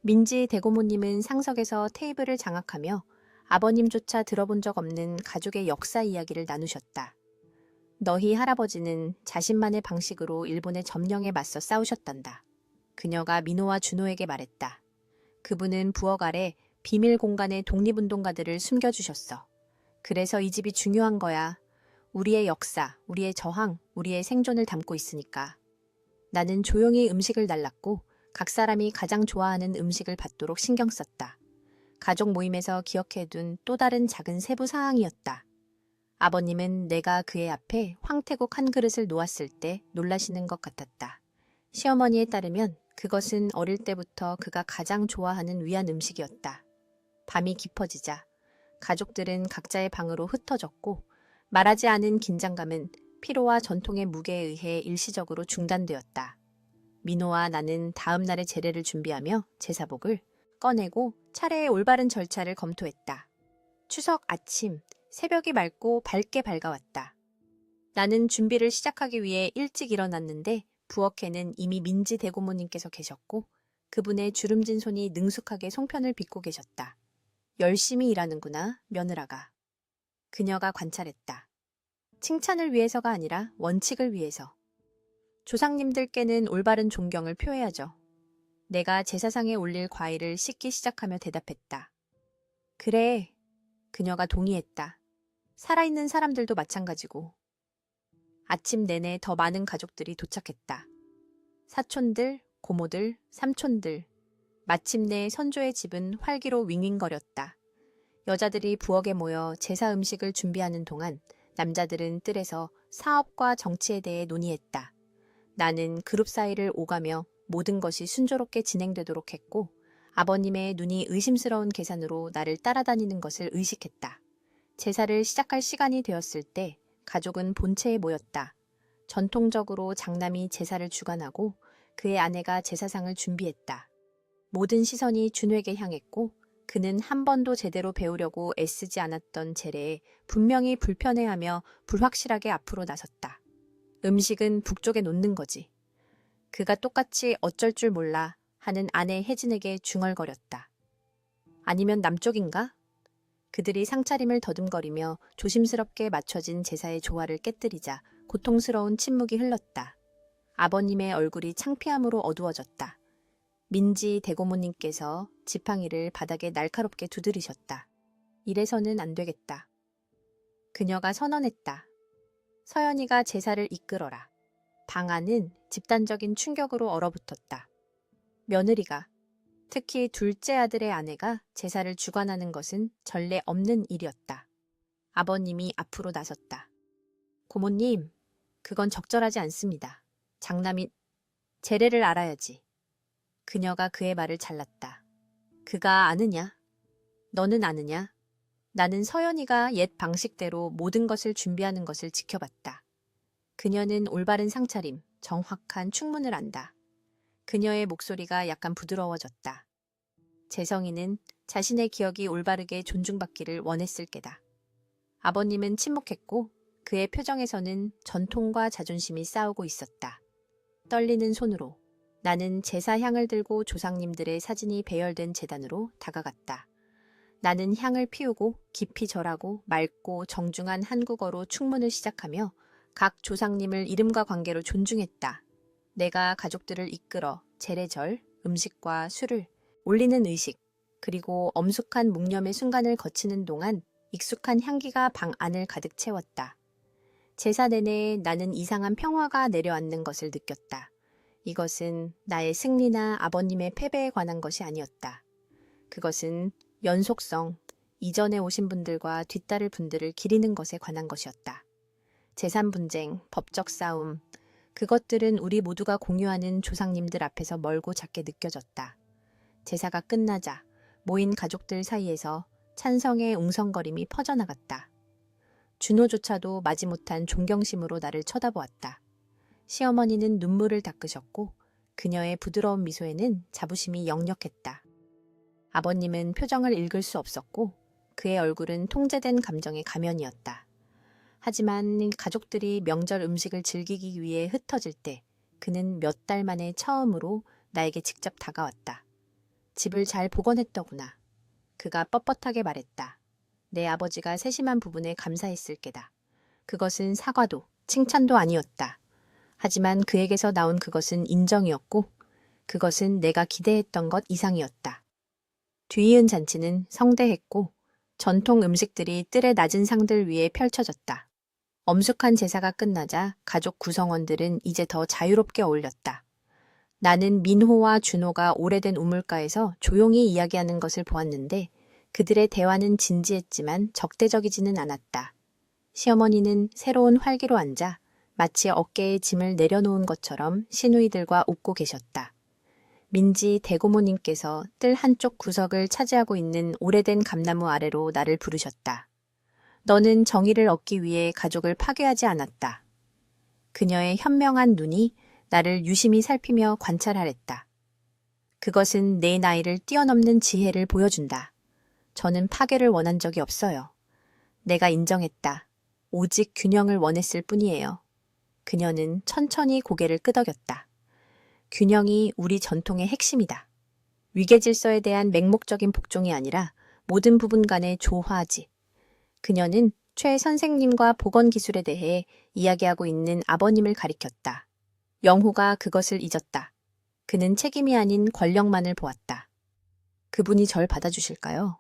민지 대고모님은 상석에서 테이블을 장악하며 아버님조차 들어본 적 없는 가족의 역사 이야기를 나누셨다. 너희 할아버지는 자신만의 방식으로 일본의 점령에 맞서 싸우셨단다. 그녀가 민호와 준호에게 말했다. 그분은 부엌 아래 비밀 공간에 독립운동가들을 숨겨주셨어. 그래서 이 집이 중요한 거야. 우리의 역사, 우리의 저항, 우리의 생존을 담고 있으니까. 나는 조용히 음식을 날랐고 각 사람이 가장 좋아하는 음식을 받도록 신경 썼다. 가족 모임에서 기억해둔 또 다른 작은 세부 사항이었다. 아버님은 내가 그의 앞에 황태국 한 그릇을 놓았을 때 놀라시는 것 같았다. 시어머니에 따르면 그것은 어릴 때부터 그가 가장 좋아하는 위안 음식이었다. 밤이 깊어지자 가족들은 각자의 방으로 흩어졌고 말하지 않은 긴장감은 피로와 전통의 무게에 의해 일시적으로 중단되었다. 민호와 나는 다음 날의 제례를 준비하며 제사복을 꺼내고 차례의 올바른 절차를 검토했다. 추석 아침, 새벽이 맑고 밝게 밝아왔다. 나는 준비를 시작하기 위해 일찍 일어났는데 부엌에는 이미 민지 대고모님께서 계셨고 그분의 주름진 손이 능숙하게 송편을 빚고 계셨다. 열심히 일하는구나, 며느라가. 그녀가 관찰했다. 칭찬을 위해서가 아니라 원칙을 위해서. 조상님들께는 올바른 존경을 표해야죠. 내가 제사상에 올릴 과일을 씻기 시작하며 대답했다. 그래, 그녀가 동의했다. 살아있는 사람들도 마찬가지고. 아침 내내 더 많은 가족들이 도착했다. 사촌들, 고모들, 삼촌들. 마침내 선조의 집은 활기로 윙윙거렸다. 여자들이 부엌에 모여 제사 음식을 준비하는 동안 남자들은 뜰에서 사업과 정치에 대해 논의했다. 나는 그룹 사이를 오가며 모든 것이 순조롭게 진행되도록 했고 아버님의 눈이 의심스러운 계산으로 나를 따라다니는 것을 의식했다. 제사를 시작할 시간이 되었을 때 가족은 본체에 모였다. 전통적으로 장남이 제사를 주관하고 그의 아내가 제사상을 준비했다. 모든 시선이 준호에게 향했고 그는 한 번도 제대로 배우려고 애쓰지 않았던 제례에 분명히 불편해하며 불확실하게 앞으로 나섰다. 음식은 북쪽에 놓는 거지. 그가 똑같이 어쩔 줄 몰라 하는 아내 혜진에게 중얼거렸다. 아니면 남쪽인가? 그들이 상차림을 더듬거리며 조심스럽게 맞춰진 제사의 조화를 깨뜨리자 고통스러운 침묵이 흘렀다. 아버님의 얼굴이 창피함으로 어두워졌다. 민지 대고모님께서 지팡이를 바닥에 날카롭게 두드리셨다. 이래서는 안 되겠다. 그녀가 선언했다. 서연이가 제사를 이끌어라. 방 안은 집단적인 충격으로 얼어붙었다. 며느리가, 특히 둘째 아들의 아내가 제사를 주관하는 것은 전례 없는 일이었다. 아버님이 앞으로 나섰다. 고모님, 그건 적절하지 않습니다. 장남이 제례를 알아야지. 그녀가 그의 말을 잘랐다. 그가 아느냐? 너는 아느냐? 나는 서연이가 옛 방식대로 모든 것을 준비하는 것을 지켜봤다. 그녀는 올바른 상차림, 정확한 충문을 안다. 그녀의 목소리가 약간 부드러워졌다. 재성이는 자신의 기억이 올바르게 존중받기를 원했을 게다. 아버님은 침묵했고 그의 표정에서는 전통과 자존심이 싸우고 있었다. 떨리는 손으로 나는 제사 향을 들고 조상님들의 사진이 배열된 제단으로 다가갔다. 나는 향을 피우고 깊이 절하고 맑고 정중한 한국어로 충문을 시작하며 각 조상님을 이름과 관계로 존중했다. 내가 가족들을 이끌어 제례절, 음식과 술을 올리는 의식, 그리고 엄숙한 묵념의 순간을 거치는 동안 익숙한 향기가 방 안을 가득 채웠다. 제사 내내 나는 이상한 평화가 내려앉는 것을 느꼈다. 이것은 나의 승리나 아버님의 패배에 관한 것이 아니었다. 그것은 연속성, 이전에 오신 분들과 뒤따를 분들을 기리는 것에 관한 것이었다. 재산 분쟁, 법적 싸움, 그것들은 우리 모두가 공유하는 조상님들 앞에서 멀고 작게 느껴졌다. 제사가 끝나자 모인 가족들 사이에서 찬성의 웅성거림이 퍼져나갔다. 준호조차도 마지못한 존경심으로 나를 쳐다보았다. 시어머니는 눈물을 닦으셨고 그녀의 부드러운 미소에는 자부심이 역력했다. 아버님은 표정을 읽을 수 없었고 그의 얼굴은 통제된 감정의 가면이었다. 하지만 가족들이 명절 음식을 즐기기 위해 흩어질 때 그는 몇 달 만에 처음으로 나에게 직접 다가왔다. 집을 잘 복원했더구나. 그가 뻣뻣하게 말했다. 내 아버지가 세심한 부분에 감사했을 게다. 그것은 사과도 칭찬도 아니었다. 하지만 그에게서 나온 그것은 인정이었고 그것은 내가 기대했던 것 이상이었다. 뒤이은 잔치는 성대했고 전통 음식들이 뜰의 낮은 상들 위에 펼쳐졌다. 엄숙한 제사가 끝나자 가족 구성원들은 이제 더 자유롭게 어울렸다. 나는 민호와 준호가 오래된 우물가에서 조용히 이야기하는 것을 보았는데 그들의 대화는 진지했지만 적대적이지는 않았다. 시어머니는 새로운 활기로 앉아 마치 어깨에 짐을 내려놓은 것처럼 시누이들과 웃고 계셨다. 민지 대고모님께서 뜰 한쪽 구석을 차지하고 있는 오래된 감나무 아래로 나를 부르셨다. 너는 정의를 얻기 위해 가족을 파괴하지 않았다. 그녀의 현명한 눈이 나를 유심히 살피며 관찰하랬다. 그것은 내 나이를 뛰어넘는 지혜를 보여준다. 저는 파괴를 원한 적이 없어요. 내가 인정했다. 오직 균형을 원했을 뿐이에요. 그녀는 천천히 고개를 끄덕였다. 균형이 우리 전통의 핵심이다. 위계질서에 대한 맹목적인 복종이 아니라 모든 부분 간의 조화지. 그녀는 최 선생님과 보건기술에 대해 이야기하고 있는 아버님을 가리켰다. 영호가 그것을 잊었다. 그는 책임이 아닌 권력만을 보았다. 그분이 절 받아주실까요?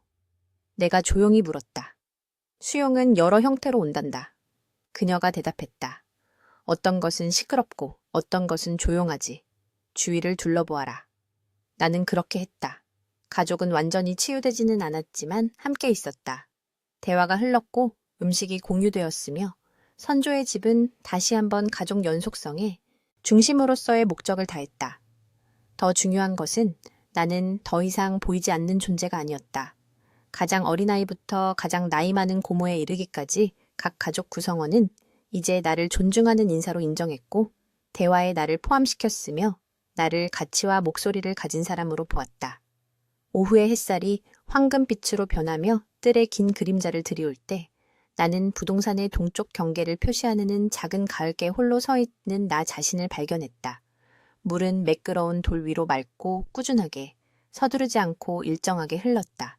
내가 조용히 물었다. 수용은 여러 형태로 온단다. 그녀가 대답했다. 어떤 것은 시끄럽고 어떤 것은 조용하지. 주위를 둘러보아라. 나는 그렇게 했다. 가족은 완전히 치유되지는 않았지만 함께 있었다. 대화가 흘렀고 음식이 공유되었으며 선조의 집은 다시 한번 가족 연속성에 중심으로서의 목적을 다했다. 더 중요한 것은 나는 더 이상 보이지 않는 존재가 아니었다. 가장 어린아이부터 가장 나이 많은 고모에 이르기까지 각 가족 구성원은 이제 나를 존중하는 인사로 인정했고 대화에 나를 포함시켰으며 나를 가치와 목소리를 가진 사람으로 보았다. 오후의 햇살이 황금빛으로 변하며 뜰의 긴 그림자를 드리울 때 나는 부동산의 동쪽 경계를 표시하는 작은 가을께 홀로 서 있는 나 자신을 발견했다. 물은 매끄러운 돌 위로 맑고 꾸준하게 서두르지 않고 일정하게 흘렀다.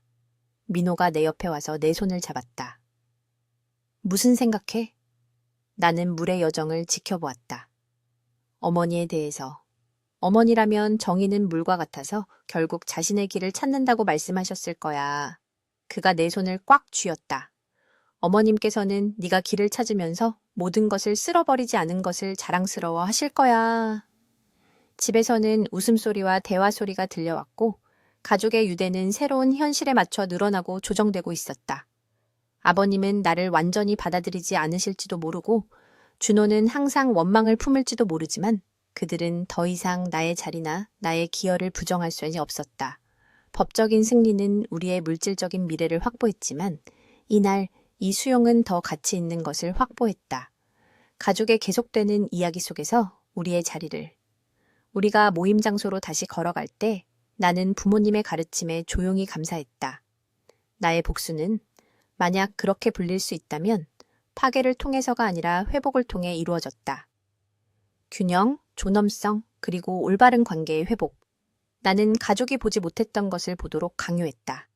민호가 내 옆에 와서 내 손을 잡았다. 무슨 생각해? 나는 물의 여정을 지켜보았다. 어머니에 대해서. 어머니라면 정의는 물과 같아서 결국 자신의 길을 찾는다고 말씀하셨을 거야. 그가 내 손을 꽉 쥐었다. 어머님께서는 네가 길을 찾으면서 모든 것을 쓸어버리지 않은 것을 자랑스러워 하실 거야. 집에서는 웃음소리와 대화소리가 들려왔고 가족의 유대는 새로운 현실에 맞춰 늘어나고 조정되고 있었다. 아버님은 나를 완전히 받아들이지 않으실지도 모르고 준호는 항상 원망을 품을지도 모르지만 그들은 더 이상 나의 자리나 나의 기여를 부정할 수 없었다. 법적인 승리는 우리의 물질적인 미래를 확보했지만 이날 이 수용은 더 가치 있는 것을 확보했다. 가족의 계속되는 이야기 속에서 우리의 자리를. 우리가 모임 장소로 다시 걸어갈 때 나는 부모님의 가르침에 조용히 감사했다. 나의 복수는 만약 그렇게 불릴 수 있다면 파괴를 통해서가 아니라 회복을 통해 이루어졌다. 균형, 존엄성, 그리고 올바른 관계의 회복. 나는 가족이 보지 못했던 것을 보도록 강요했다.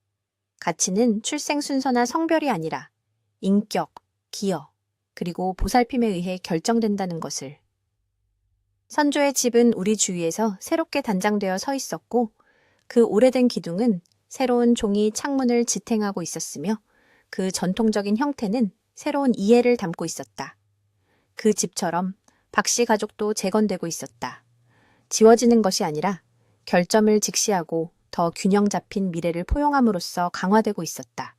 가치는 출생 순서나 성별이 아니라 인격, 기여, 그리고 보살핌에 의해 결정된다는 것을. 선조의 집은 우리 주위에서 새롭게 단장되어 서 있었고 그 오래된 기둥은 새로운 종이 창문을 지탱하고 있었으며 그 전통적인 형태는 새로운 이해를 담고 있었다. 그 집처럼 박씨 가족도 재건되고 있었다. 지워지는 것이 아니라 결점을 직시하고 더 균형 잡힌 미래를 포용함으로써 강화되고 있었다.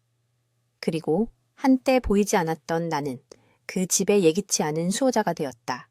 그리고 한때 보이지 않았던 나는 그 집의 예기치 않은 수호자가 되었다.